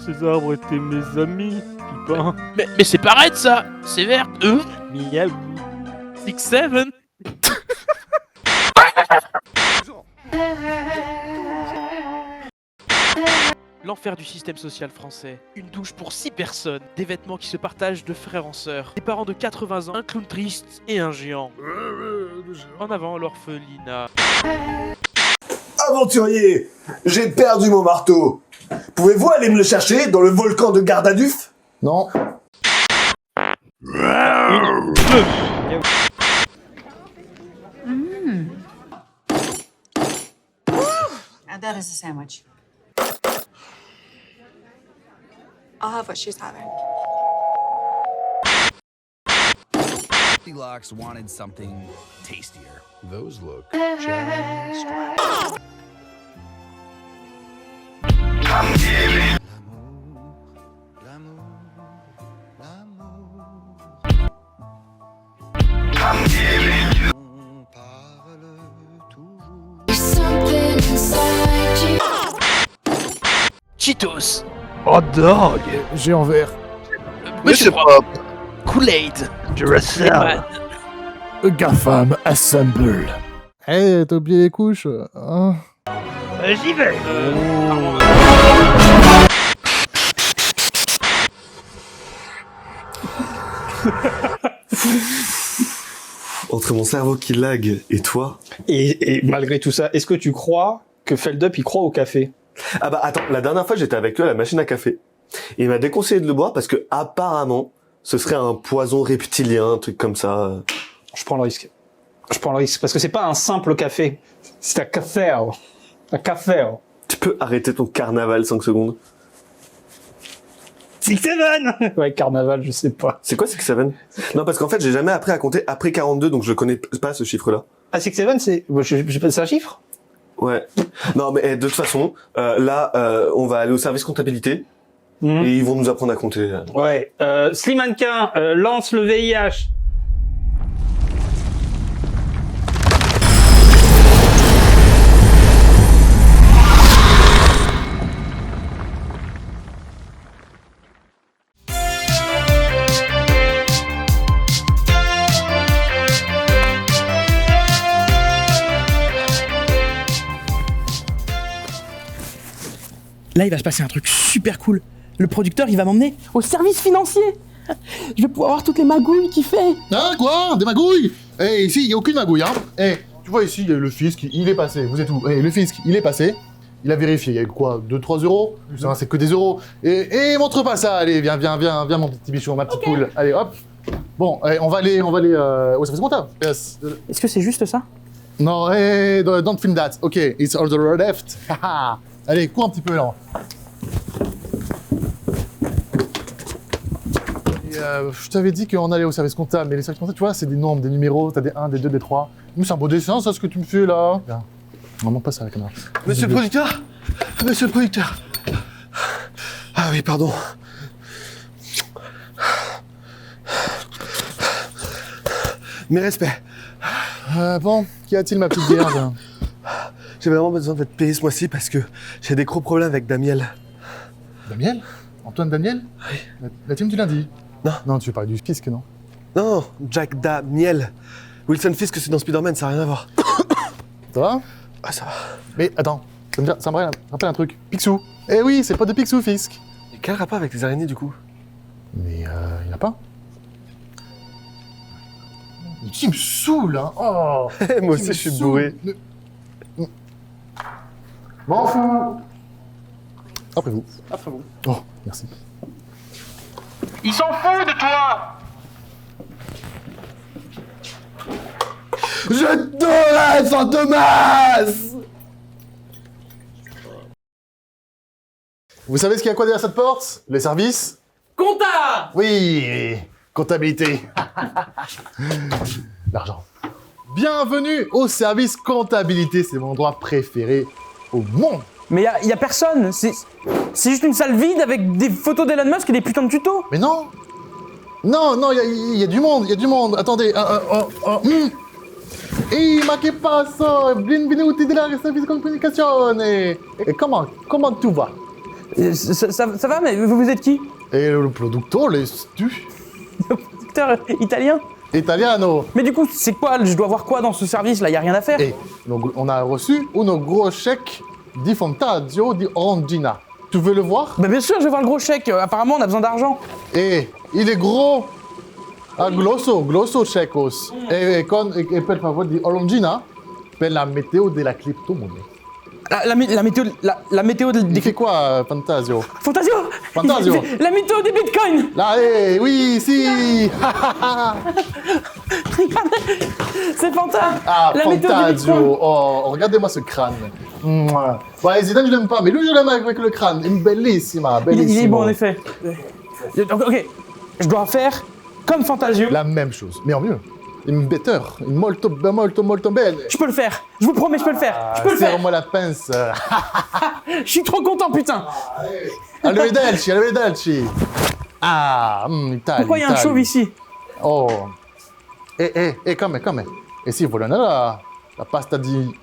Ces arbres étaient mes amis, Pipin. Mais c'est pareil de ça. C'est vert. Miaou. 6-7. L'enfer du système social français. Une douche pour 6 personnes. Des vêtements qui se partagent de frère en sœur. Des parents de 80 ans. Un clown triste et un géant. En avant l'orphelinat. Aventurier, j'ai perdu mon marteau. Pouvez-vous aller me le chercher dans le volcan de Gardaduf? Non. Now that is a sandwich. I'll have what she's having. Goldilocks wanted something tastier. Those look just right. Cheetos. Hot dog. J'ai en vert. Monsieur Propre. Kool-Aid. Duracell. GAFAM Assemble. Eh, t'as oublié les couches, hein? J'y vais. Entre mon cerveau qui lag et toi... Et malgré tout ça, est-ce que tu crois que Feldup il croit au café? Ah bah attends, la dernière fois j'étais avec lui à la machine à café. Et il m'a déconseillé de le boire parce que apparemment ce serait un poison reptilien, un truc comme ça. Je prends le risque. Je prends le risque parce que c'est pas un simple café. C'est un café. Un café. Tu peux arrêter ton carnaval 5 secondes? 6-7. Ouais, carnaval, je sais pas. C'est quoi 6-7? Non, parce qu'en fait j'ai jamais appris à compter après 42, donc je connais pas ce chiffre-là. Ah, 6-7, c'est... C'est un chiffre? Ouais. Non, mais de toute façon, là, on va aller au service comptabilité et ils vont nous apprendre à compter. Ouais. Slimanquin, lance le VIH. Là, il va se passer un truc super cool. Le producteur, il va m'emmener au service financier. Je vais pouvoir voir toutes les magouilles qu'il fait. Hein, quoi? Des magouilles? Eh, ici, il n'y a aucune magouille, hein. Eh, tu vois ici, il y a le fisc, il est passé, vous êtes où? Eh, le fisc, il est passé. Il a vérifié, il y a eu quoi? 2-3 euros? Ça, c'est que des euros. Et montre pas ça, allez, viens, mon petit bichon, ma petite poule. Allez, hop. Bon, allez, on va aller au service comptable. Yes. Est-ce que c'est juste ça? Non, don't film that. Ok, it's on the left. Haha. Allez, cours un petit peu là. Je t'avais dit qu'on allait au service comptable, mais les services comptables, tu vois, c'est des nombres, des numéros, t'as des 1, des 2, des 3. Nous, c'est un beau dessin, ça, ce que tu me fais là. Viens. Vraiment pas ça, la caméra. Monsieur le producteur! Monsieur le producteur! Ah oui, pardon. Mes respects. Bon, qu'y a-t-il, ma petite vierge? J'ai vraiment besoin d'être payé ce mois-ci parce que j'ai des gros problèmes avec Damiel. Damiel? Antoine Daniel? Oui. La team du lundi? Non. Non, tu veux parler du fisc, non? Non, Jack Damiel. Wilson Fisk, c'est dans Spider-Man, ça n'a rien à voir. Ça va? Ah, ça va. Mais attends, ça me rappelle un truc. Picsou. Eh oui, c'est pas de Picsou, Fisk. Et quel rapport avec les araignées, du coup? Mais il y en a pas. Tu me saoules, hein. Oh. Moi aussi, je suis bourré. M'en fous. Après vous. Après vous. Oh, merci. Ils s'en foutent de toi! Je t'aurai, Fantomas! Vous savez ce qu'il y a quoi derrière cette porte? Les services? Compta! Oui, comptabilité. L'argent. Bienvenue au service comptabilité, c'est mon endroit préféré au monde. Mais y a personne. C'est juste une salle vide avec des photos d'Elon Musk et des putains de tutos. Mais non. Non, il y a du monde, il y a du monde. Attendez. Ma che passo? Benvenuti della service comunicazione. Et comment tout va? Ça va, mais vous êtes qui? Et le producteur, tu? Le producteur italien? Italiano. Mais du coup, c'est quoi? Je dois voir quoi dans ce service là? Y a rien à faire. Et donc, on a reçu un gros chèque di Fantazio di Orangina. Tu veux le voir? Bah bien sûr, je vais voir le gros chèque. Apparemment, on a besoin d'argent. Et il est gros. Grosso chèques. Et per favore di Orangina per la météo della crypto-monnaie. La météo de... Il fait quoi, Fantasio? Fantasio. La météo des bitcoins. Là, oui, si. C'est Fanta. Ah, la météo des Fantasio. bitcoins. Oh, regardez-moi ce crâne. Ouais, Zidane, je l'aime pas, mais lui, je l'aime avec le crâne. Une bellissima. Il est bon, en effet. Ok, je dois faire comme Fantasio. La même chose, mais en mieux. Une better, une molto belle. Je peux le faire. Je vous promets, je peux le faire. Je peux le faire. Serre-moi la pince. Je suis trop content, putain. Arrivederci. Ah, Italie. Pourquoi il y a un chauve ici? Oh. Come. E si vogliono la pasta di...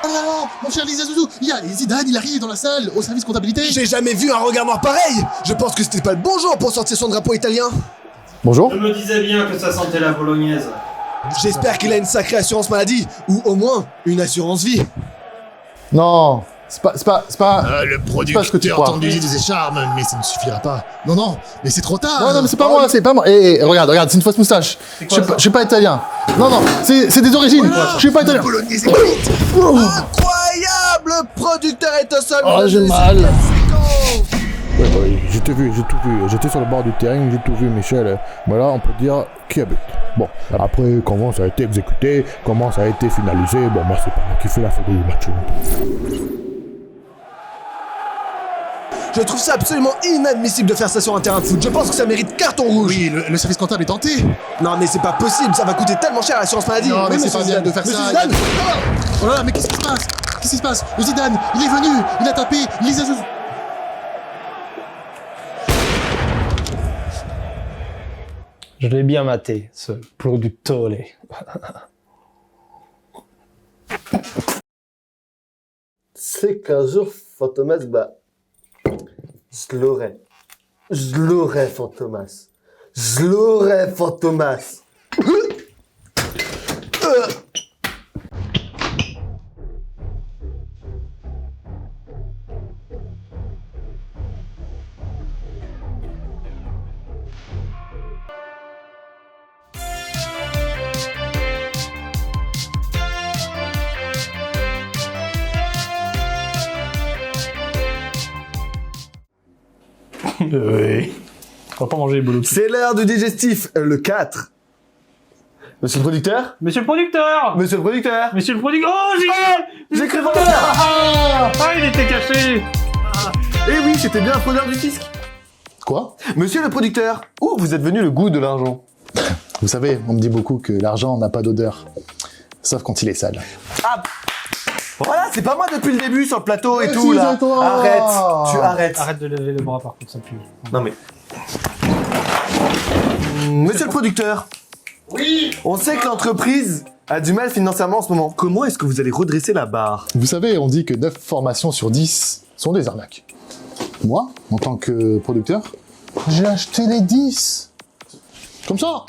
Oh, mon cher Lisa Zouzou, il y a Zidane, il arrive dans la salle, au service comptabilité. J'ai jamais vu un regard noir pareil. Je pense que c'était pas le bon jour pour sortir son drapeau italien. Bonjour. Je me disais bien que ça sentait la bolognaise. J'espère qu'il a une sacrée assurance maladie, ou au moins une assurance vie. Non, c'est pas... Le c'est pas ce que tu crois. entendu des charmes, mais ça ne suffira pas. Non, mais c'est trop tard. Non, mais c'est pas moi. Regarde, c'est une fausse moustache. Je suis pas italien. Non, c'est des origines. Je suis pas italien. Incroyable! Le producteur est au sol. Oh, j'ai mal. Ouais, j'ai tout vu. J'étais sur le bord du terrain, j'ai tout vu, Michel. Voilà, on peut dire qui a but. Bon, après, comment ça a été exécuté, comment ça a été finalisé, bon, moi, c'est pas moi qui fais la photo du match. Je trouve ça absolument inadmissible de faire ça sur un terrain de foot. Je pense que ça mérite carton rouge. Oui, le service comptable est tenté. Non, mais c'est pas possible. Ça va coûter tellement cher à l'assurance maladie. Non, mais Oui, c'est pas monsieur bien de faire Monsieur ça. Zidane. Oh là là, mais qu'est-ce qui se passe? Le Zidane, il est venu, il a tapé Lisa Zouzou. Je l'ai bien maté, ce producteur. C'est qu'un jour, Fantomas, je l'aurais, Fantomas. Je l'aurais, Fantomas. Oui. On va pas manger les boulots. C'est l'heure du digestif, le 4. Monsieur le producteur? Monsieur le producteur. Monsieur le producteur? Monsieur le producteur. Oh, j'ai cru voir. Il était caché. Eh oui, c'était bien un fraudeur du fisc. Quoi? Monsieur le producteur, où vous êtes venu le goût de l'argent? Vous savez, on me dit beaucoup que l'argent n'a pas d'odeur. Sauf quand il est sale. Ah, voilà, c'est pas moi depuis le début sur le plateau et Mais tout si, là. c'est toi. Arrête, tu arrêtes. Arrête de lever le bras par contre, ça pue. Non mais... Monsieur le producteur. Oui. On sait que l'entreprise a du mal financièrement en ce moment. Comment est-ce que vous allez redresser la barre? Vous savez, on dit que 9 formations sur 10 sont des arnaques. Moi, en tant que producteur, j'ai acheté les 10. Comme ça.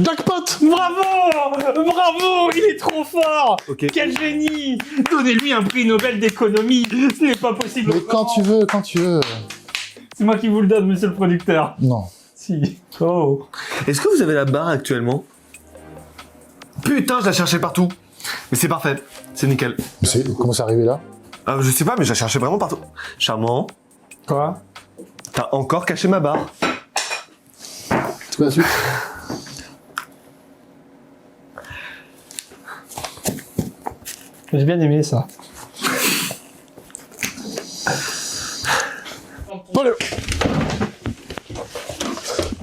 Jackpot! Bravo, il est trop fort. Ok. Quel génie. Donnez-lui un prix Nobel d'économie. Ce n'est pas possible. Mais quand tu veux. C'est moi qui vous le donne, monsieur le producteur. Non. Si. Oh. Est-ce que vous avez la barre actuellement? Putain, je la cherchais partout. Mais c'est parfait, c'est nickel. Comment c'est arrivé là? Je sais pas, mais je la cherchais vraiment partout. Charmant. Quoi? T'as encore caché ma barre. C'est quoi la suite? J'ai bien aimé ça. Pas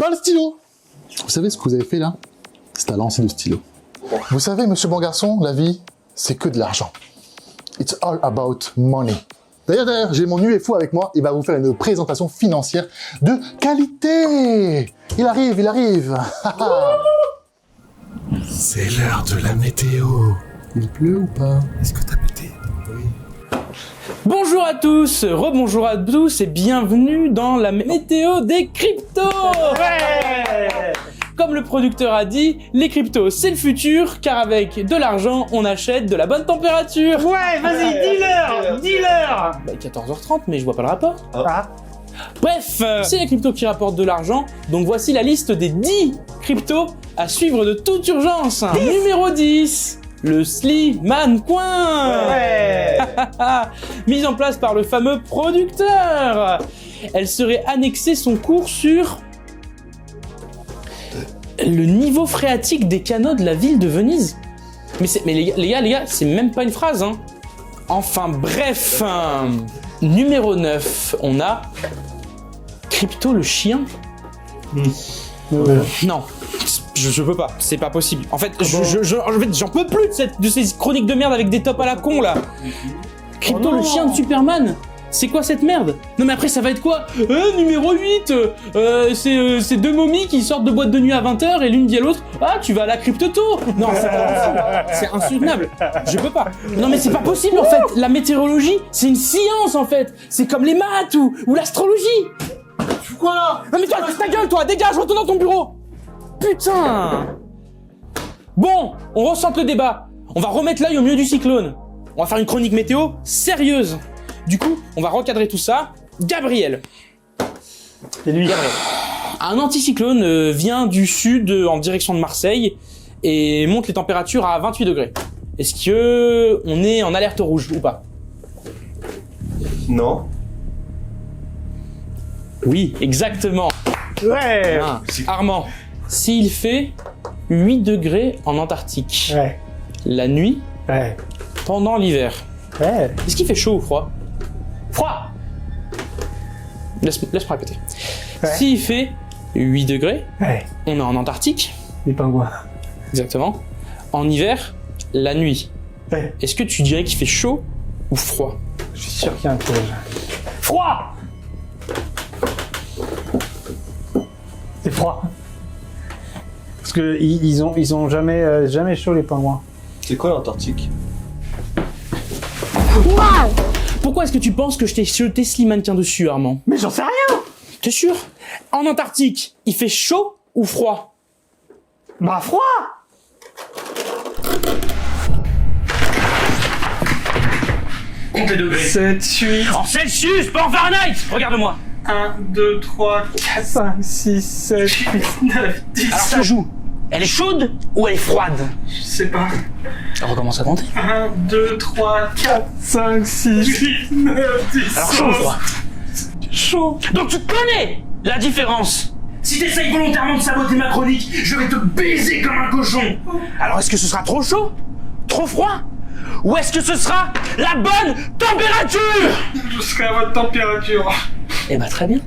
le stylo. Vous savez ce que vous avez fait là? C'est à lancer le stylo. Vous savez, monsieur bon garçon, la vie, c'est que de l'argent. It's all about money. D'ailleurs, j'ai mon UFO avec moi, il va vous faire une présentation financière de qualité. Il arrive. C'est l'heure de la météo. Il pleut ou pas? Est-ce que t'as pété? Oui. Bonjour à tous, rebonjour à tous et bienvenue dans la météo des cryptos. Ouais. Comme le producteur a dit, les cryptos c'est le futur, car avec de l'argent on achète de la bonne température. Ouais, vas-y, dis-leur. Bah 14h30, mais je vois pas le rapport. Ah. Bref, c'est les cryptos qui rapportent de l'argent, donc voici la liste des 10 cryptos à suivre de toute urgence. Numéro 10, le Slimane Coin. Ouais. Mise en place par le fameux producteur. Elle serait annexée son cours sur le niveau phréatique des canaux de la ville de Venise. Mais les gars, c'est même pas une phrase, hein. Enfin bref, numéro 9, on a Crypto le chien. Non, je peux pas, c'est pas possible. En fait, j'en peux plus de ces chroniques de merde avec des tops à la con là. Crypto le chien de Superman. C'est quoi cette merde? Non mais après ça va être quoi? Numéro 8, c'est deux momies qui sortent de boîte de nuit à 20h et l'une dit à l'autre ah tu vas à la cryptoto. Non c'est pas possible, c'est insoutenable, je peux pas. Non mais c'est pas possible en fait, la météorologie c'est une science en fait, c'est comme les maths ou l'astrologie. Tu quoi là? Non mais toi ta gueule toi, dégage, retourne dans ton bureau. Putain. Bon, on recentre le débat, on va remettre l'œil au milieu du cyclone. On va faire une chronique météo sérieuse. Du coup, on va recadrer tout ça. Gabriel. C'est lui. Gabriel. Un anticyclone vient du sud en direction de Marseille et monte les températures à 28 degrés. Est-ce que on est en alerte rouge ou pas? Non. Oui, exactement. Ouais. Ah, Armand, s'il fait 8 degrés en Antarctique, Ouais. la nuit, Ouais. pendant l'hiver, Ouais. est-ce qu'il fait chaud ou froid? Froid. Laisse-moi répéter. Ouais. S'il fait 8 degrés, Ouais. on est en Antarctique, Les pingouins. exactement. En hiver, la nuit. Ouais. Est-ce que tu dirais qu'il fait chaud ou froid? Je suis sûr qu'il y a un piège. Froid. C'est froid. Parce que ils ont jamais chaud les pingouins. C'est quoi l'Antarctique? Pourquoi est-ce que tu penses que je t'ai jeté Slimane Coin dessus, Armand? Mais j'en sais rien. T'es sûr? En Antarctique, il fait chaud ou froid? Bah froid. Compte les degrés. 7, 8, En Celsius, pas en Fahrenheit! Regarde-moi! 1, 2, 3, 4, 5, 6, 7, 8, 9, 10. Alors tu joues. Elle est chaude ou elle est froide? Je sais pas. On recommence à compter. 1, 2, 3, 4, 5, 6, 8, 9, 10. Alors chaud ou froid? Chaud. Donc tu connais la différence. Si t'essayes volontairement de saboter ma chronique, je vais te baiser comme un cochon. Alors est-ce que ce sera trop chaud? Trop froid? Ou est-ce que ce sera la bonne température? Je serai à votre température. Eh bah très bien.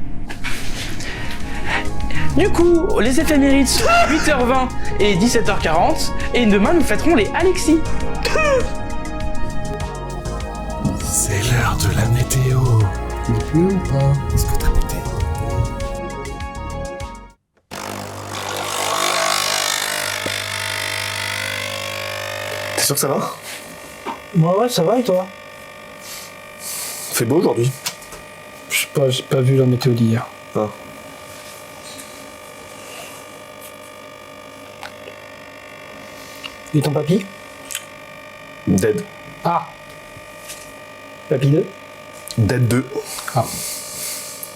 Du coup, les éphémérides sont 8h20 et 17h40, et demain nous fêterons les Alexis. C'est l'heure de la météo. Il pleut ou pas? Est-ce que t'as pété? T'es sûr que ça va? Ouais, ça va et toi? Fait beau aujourd'hui. Je sais pas, j'ai pas vu la météo d'hier. Ah. Et ton papy? Dead. Ah. Papy 2? Dead 2. Ah.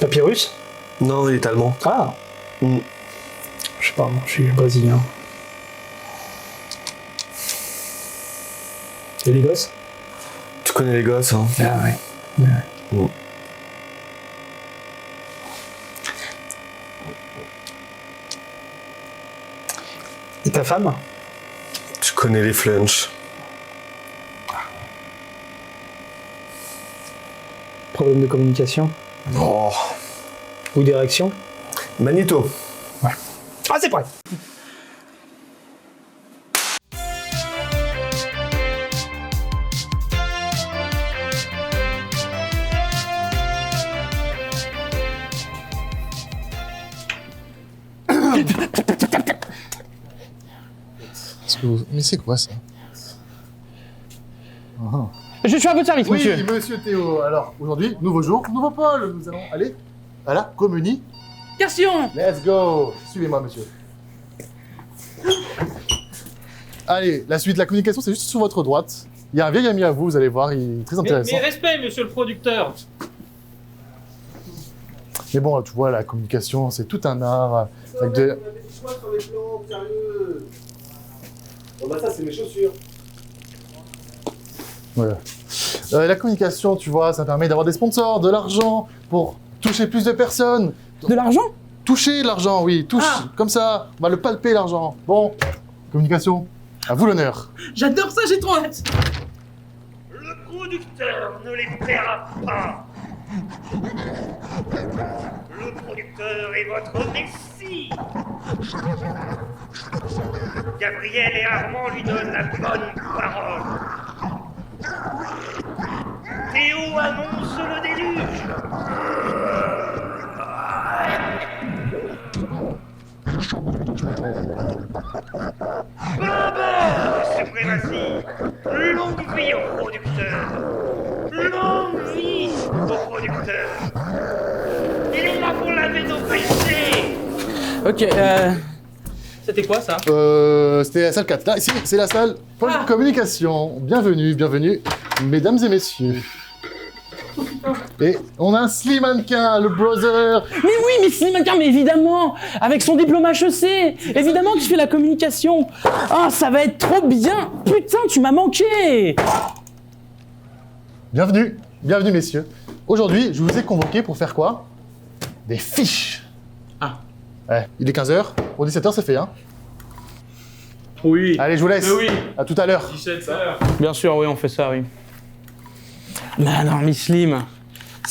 Papyrus? Non, il est allemand. Ah. Mm. Je sais pas, moi, je suis brésilien. Et les gosses? Tu connais les gosses, hein? Ah ouais. Mm. Et ta femme? Tu connais les flunch. Problème de communication? Oh. Ou d'érection? Magnéto. Ouais. Ah, c'est prêt! Mais c'est quoi ça? Je suis à votre service, Oui, monsieur. monsieur Théo. Alors, aujourd'hui, nouveau jour, nouveau pôle. Nous allons aller à la communication. Let's go. Suivez-moi, monsieur. Allez, la suite de la communication, c'est juste sur votre droite. Il y a un vieil ami à vous, vous allez voir, il est très intéressant. Mais respect, monsieur le producteur. Mais bon, tu vois, la communication, c'est tout un art. Avec de... sur les plans, sérieux. Bon bah ça, c'est mes chaussures. Voilà. La communication, tu vois, ça permet d'avoir des sponsors, de l'argent, pour toucher plus de personnes. De l'argent? Toucher l'argent, oui, touche. Comme ça, on va le palper, l'argent. Bon, communication, à vous l'honneur. J'adore ça, j'ai trop hâte. Le producteur ne les paiera pas. Le producteur est votre messie. Gabriel et Armand lui donnent la bonne parole. Théo annonce le déluge. Baba, suprématie. Longue vie au producteur. Longue vie au producteur. Il est là pour laver nos péchés. Ok, C'était quoi ça? C'était la salle 4. Là, ici, c'est la salle communication. Bienvenue, bienvenue, mesdames et messieurs. Et on a un Slim Mannequin, le brother. Mais oui, mais Slim Mannequin, mais évidemment, avec son diplôme HEC, évidemment qu'il fait la communication. Ah, ça va être trop bien. Putain, tu m'as manqué. Bienvenue, bienvenue messieurs. Aujourd'hui, je vous ai convoqué pour faire quoi? Des fiches. Ah. Ouais, il est 15h, pour 17h c'est fait, hein. Oui. Allez, je vous laisse. Mais oui. À tout à l'heure. 17h. Bien sûr, oui, on fait ça, oui. Bah non, mais Slim.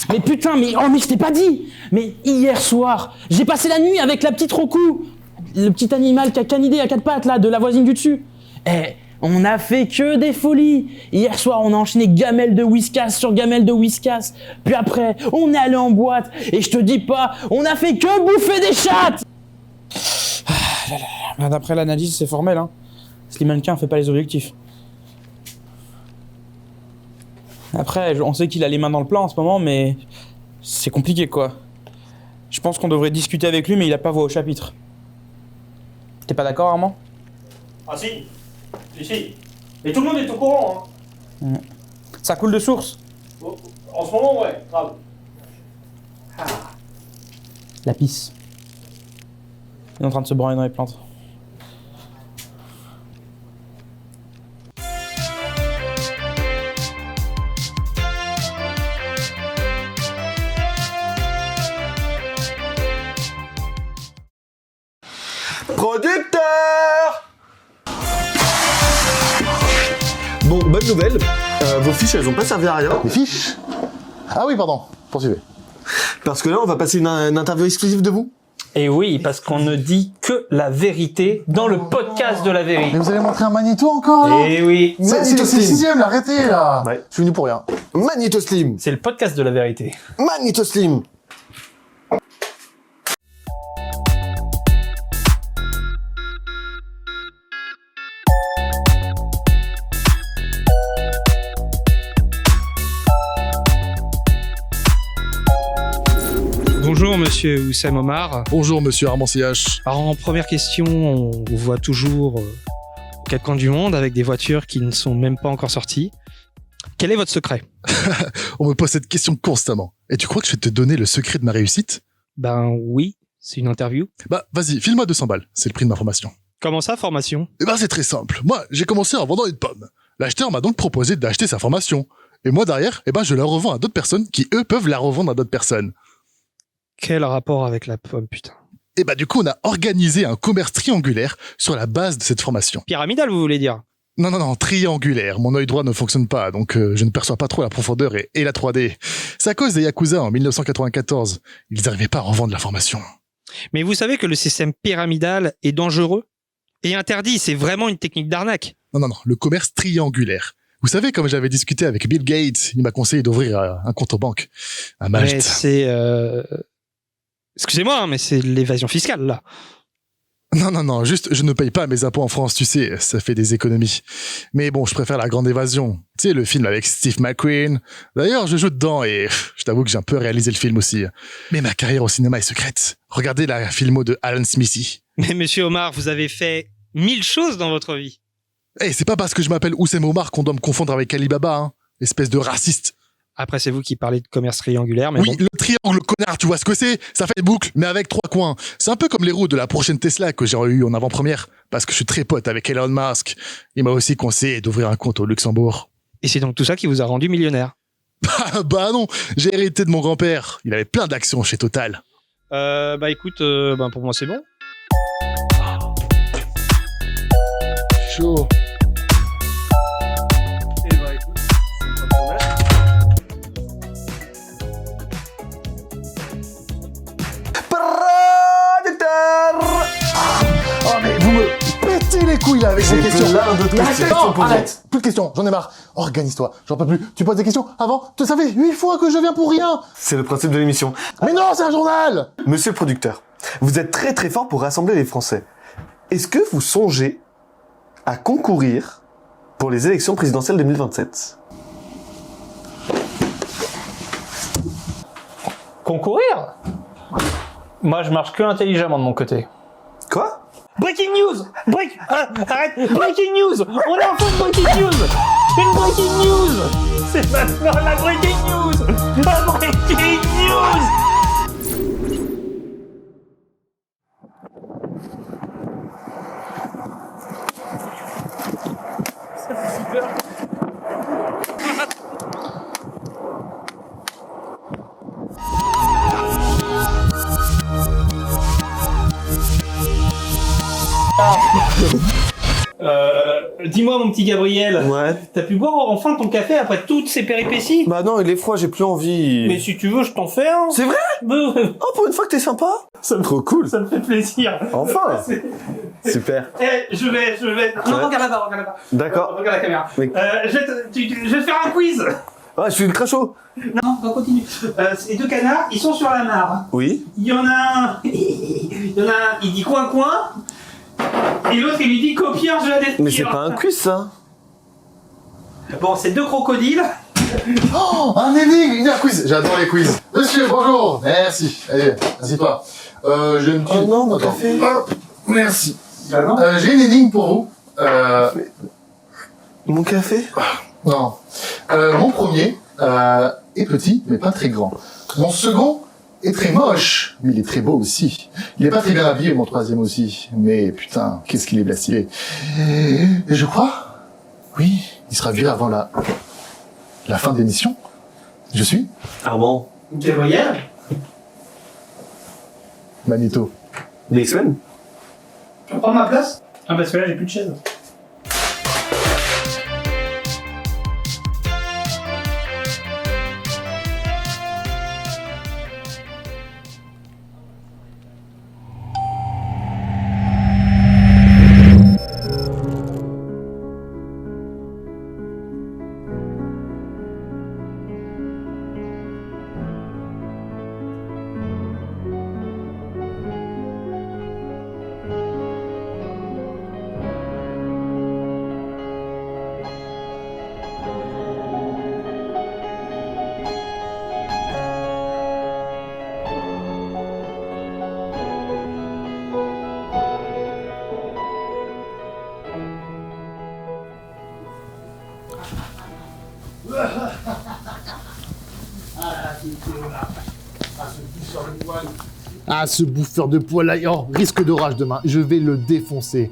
Mais putain, mais je t'ai pas dit. Mais hier soir, j'ai passé la nuit avec la petite Roku, le petit animal qui a canidé à quatre pattes là, de la voisine du dessus. Eh, on a fait que des folies. Hier soir, on a enchaîné gamelle de Whiskas sur gamelle de Whiskas. Puis après, on est allé en boîte. Et je te dis pas, on a fait que bouffer des chattes. D'après l'analyse, c'est formel, hein. Slim Mannequin fait pas les objectifs. Après, on sait qu'il a les mains dans le plat en ce moment, mais c'est compliqué, quoi. Je pense qu'on devrait discuter avec lui, mais il a pas voix au chapitre. T'es pas d'accord, Armand? Ah si. Si. Et tout le monde est au courant, hein. Ça coule de source. En ce moment, ouais, grave. La pisse. Il est en train de se branler dans les plantes. Producteur! Bon, bonne nouvelle. Vos fiches, elles ont pas servi à rien. Les fiches? Ah oui, pardon. Poursuivez. Parce que là, on va passer une interview exclusive de vous. Et oui, parce qu'on ne dit que la vérité dans le podcast de la vérité. Mais vous allez montrer un magnéto encore, là? Et oui. C'est le 6ème, là, arrêtez, là. Ouais. Je suis venu pour rien. Magnéto Slim. C'est le podcast de la vérité. Magnéto Slim. Bonjour monsieur Oussam Omar. Bonjour monsieur Armand CH. Alors en première question, on vous voit toujours aux quatre coins du monde avec des voitures qui ne sont même pas encore sorties. Quel est votre secret? On me pose cette question constamment. Et tu crois que je vais te donner le secret de ma réussite? Ben oui, c'est une interview. Bah vas-y, file-moi 200 balles, c'est le prix de ma formation. Comment ça, formation? Eh ben c'est très simple. Moi, j'ai commencé en vendant une pomme. L'acheteur m'a donc proposé d'acheter sa formation. Et moi derrière, eh ben je la revends à d'autres personnes qui eux peuvent la revendre à d'autres personnes. Quel rapport avec la pomme, putain? Et bah du coup, on a organisé un commerce triangulaire sur la base de cette formation. Pyramidal, vous voulez dire? Non, triangulaire. Mon œil droit ne fonctionne pas, donc je ne perçois pas trop la profondeur et la 3D. C'est à cause des Yakuza en 1994. Ils n'arrivaient pas à revendre la formation. Mais vous savez que le système pyramidal est dangereux et interdit, c'est vraiment une technique d'arnaque. Non, le commerce triangulaire. Vous savez, comme j'avais discuté avec Bill Gates, il m'a conseillé d'ouvrir un compte en banque. À Malte. Mais c'est... Excusez-moi, mais c'est l'évasion fiscale, là. Non, juste, je ne paye pas mes impôts en France, tu sais, ça fait des économies. Mais bon, je préfère La Grande Évasion. Tu sais, le film avec Steve McQueen. D'ailleurs, je joue dedans et je t'avoue que j'ai un peu réalisé le film aussi. Mais ma carrière au cinéma est secrète. Regardez la filmo de Alan Smithy. Mais monsieur Omar, vous avez fait 1000 choses dans votre vie. Eh, c'est pas parce que je m'appelle Oussem Omar qu'on doit me confondre avec Alibaba, hein. Espèce de raciste. Après, c'est vous qui parlez de commerce triangulaire, mais Oui, bon. le triangle, connard, tu vois ce que c'est? Ça fait une boucle, mais avec 3 coins. C'est un peu comme les roues de la prochaine Tesla que j'ai eu en avant-première, parce que je suis très pote avec Elon Musk. Il m'a aussi conseillé d'ouvrir un compte au Luxembourg. Et c'est donc tout ça qui vous a rendu millionnaire. Bah non, j'ai hérité de mon grand-père. Il avait plein d'actions chez Total. Bah écoute, pour moi c'est bon. Chaud. Oh mais vous me pétez les couilles là avec ces questions. plein d'autres questions pour vous. Arrête, plus de questions, j'en ai marre. Organise-toi, j'en peux plus. Tu poses des questions avant, tu savais 8 fois que je viens pour rien. C'est le principe de l'émission. Mais non, c'est un journal. Monsieur le producteur, vous êtes très très fort pour rassembler les Français. Est-ce que vous songez à concourir pour les élections présidentielles 2027 ? Concourir? Moi, je marche que intelligemment de mon côté. Quoi? Breaking news! Arrête! Breaking news! On est en fin de breaking news! Une breaking news! C'est maintenant la breaking news! La breaking news! Dis-moi mon petit Gabriel, Ouais. t'as pu boire enfin ton café après toutes ces péripéties? Bah non, il est froid, j'ai plus envie. Mais si tu veux, je t'en fais un. C'est vrai? Oh, pour une fois que t'es sympa. Ça me, Trop cool. ça me fait plaisir. Enfin. C'est- Super. Eh, je vais. Non, Ouais. regarde là-bas. D'accord. Regarde la caméra. Mais- Je vais te faire un quiz. Ah, je suis ultra chaud. Non, on continue. Ces deux canards, ils sont sur la mare. Oui. Il y en a un, il dit coin, et l'autre, il lui dit copieur, je la détire. Mais c'est pas un quiz, ça. Bon, c'est deux crocodiles. Oh, un énigme, un quiz. J'adore les quiz. Monsieur, bonjour. Merci. Allez, assieds-toi. J'ai une petite... Oh non, mon café. Hop, merci. Bah non. J'ai une énigme pour vous. Mon café? Non. Mon premier est petit, mais pas très grand. Mon second est très moche, mais il est très beau aussi. Il est pas très bien habillé, mon troisième aussi. Mais putain, qu'est-ce qu'il est bien stylé. Et je crois, oui, il sera viré avant la fin de l'émission. Je suis Armand. Gabriel. Magneto. Les X-Men? Tu veux prendre ma place? Ah, parce que là, j'ai plus de chaise. Ah, ce bouffeur de poils là, oh, risque d'orage demain. Je vais le défoncer.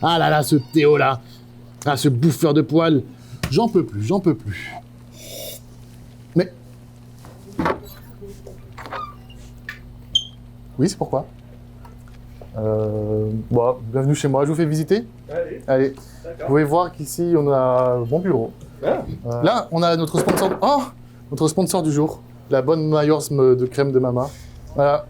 Ah là là, ce Théo là. Ah, ce bouffeur de poils. J'en peux plus, j'en peux plus. Mais... Oui, c'est pourquoi bon, bienvenue chez moi, je vous fais visiter. Allez, vous pouvez voir qu'ici, on a un bon bureau. Là, on a notre sponsor... Oh, notre sponsor du jour. La bonne Myers de crème de Mama. Voilà.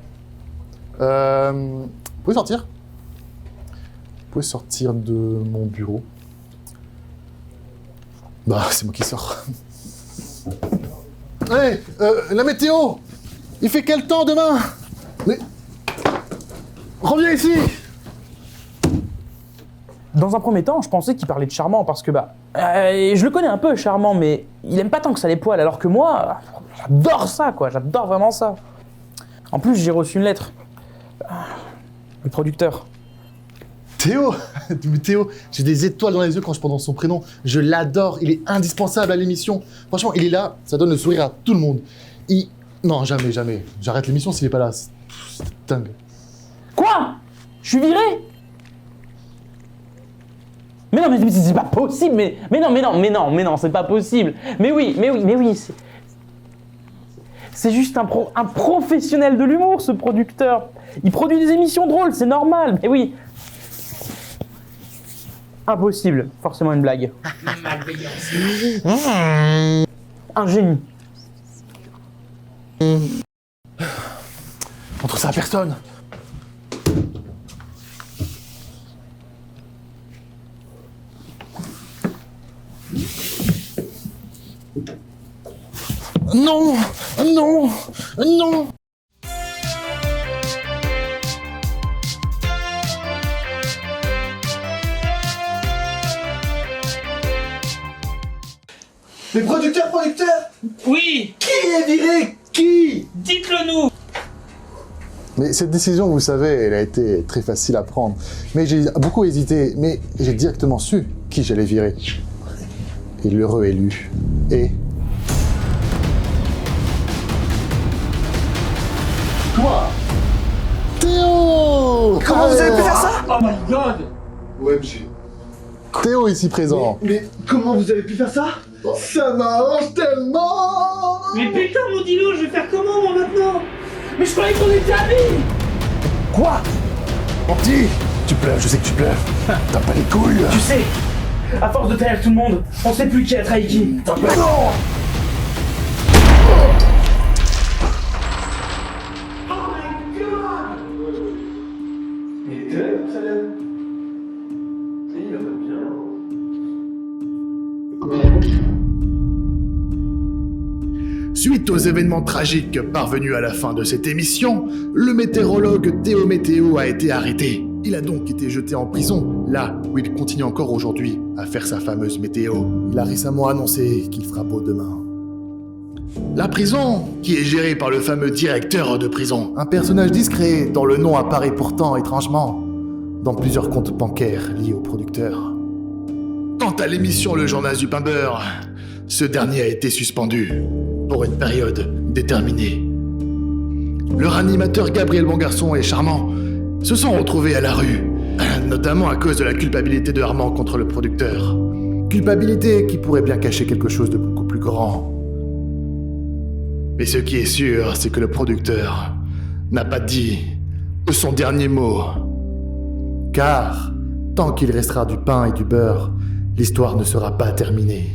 Vous pouvez sortir. Vous pouvez sortir de mon bureau. Bah, c'est moi qui sors. Hey, la météo! Il fait quel temps demain? Mais... Reviens ici! Dans un premier temps, je pensais qu'il parlait de Charmant parce que je le connais un peu, Charmant, mais il aime pas tant que ça les poils, alors que moi, j'adore ça, quoi, j'adore vraiment ça. En plus, j'ai reçu une lettre. Le producteur. Théo! Mais Théo, j'ai des étoiles dans les yeux quand je prononce son prénom. Je l'adore, il est indispensable à l'émission. Franchement, il est là, ça donne le sourire à tout le monde. Non, jamais, jamais. J'arrête l'émission s'il est pas là. C'est dingue. Quoi? Je suis viré? Mais non, mais c'est pas possible, mais non, c'est pas possible. Mais oui, c'est juste un professionnel de l'humour, ce producteur. Il produit des émissions drôles, c'est normal. Mais oui. Impossible, forcément une blague. Un génie. Montre ça à personne. Non! Non! Non! Mais producteur! Oui, Qui est viré? Qui? dites-le nous. Mais cette décision, vous savez, elle a été très facile à prendre. Mais j'ai beaucoup hésité, mais j'ai directement su qui j'allais virer. Et l'heureux élu est... Quoi? Théo! Comment vous avez pu faire ça? Oh my god. OMG. Théo ici présent. Mais comment vous avez pu faire ça? Ça m'arrange tellement! Mais putain, mon Dilo, je vais faire comment moi maintenant? Mais je croyais qu'on était amis. Quoi? Mon petit, tu pleures, je sais que tu pleures. T'as pas les couilles. Tu sais, à force de trahir tout le monde, on sait plus qui a trahi qui. T'as pas... Non! Suite aux événements tragiques parvenus à la fin de cette émission, le météorologue Théo Météo a été arrêté. Il a donc été jeté en prison, là où il continue encore aujourd'hui à faire sa fameuse météo. Il a récemment annoncé qu'il fera beau demain. La prison, qui est gérée par le fameux directeur de prison. Un personnage discret dont le nom apparaît pourtant étrangement dans plusieurs comptes bancaires liés au producteur. Quant à l'émission Le Journal du Pain Beurre, ce dernier a été suspendu pour une période déterminée. Leur animateur Gabriel Bongarçon et Charmant se sont retrouvés à la rue, notamment à cause de la culpabilité de Armand contre le producteur. Culpabilité qui pourrait bien cacher quelque chose de beaucoup plus grand. Mais ce qui est sûr, c'est que le producteur n'a pas dit son dernier mot. Car, tant qu'il restera du pain et du beurre, l'histoire ne sera pas terminée.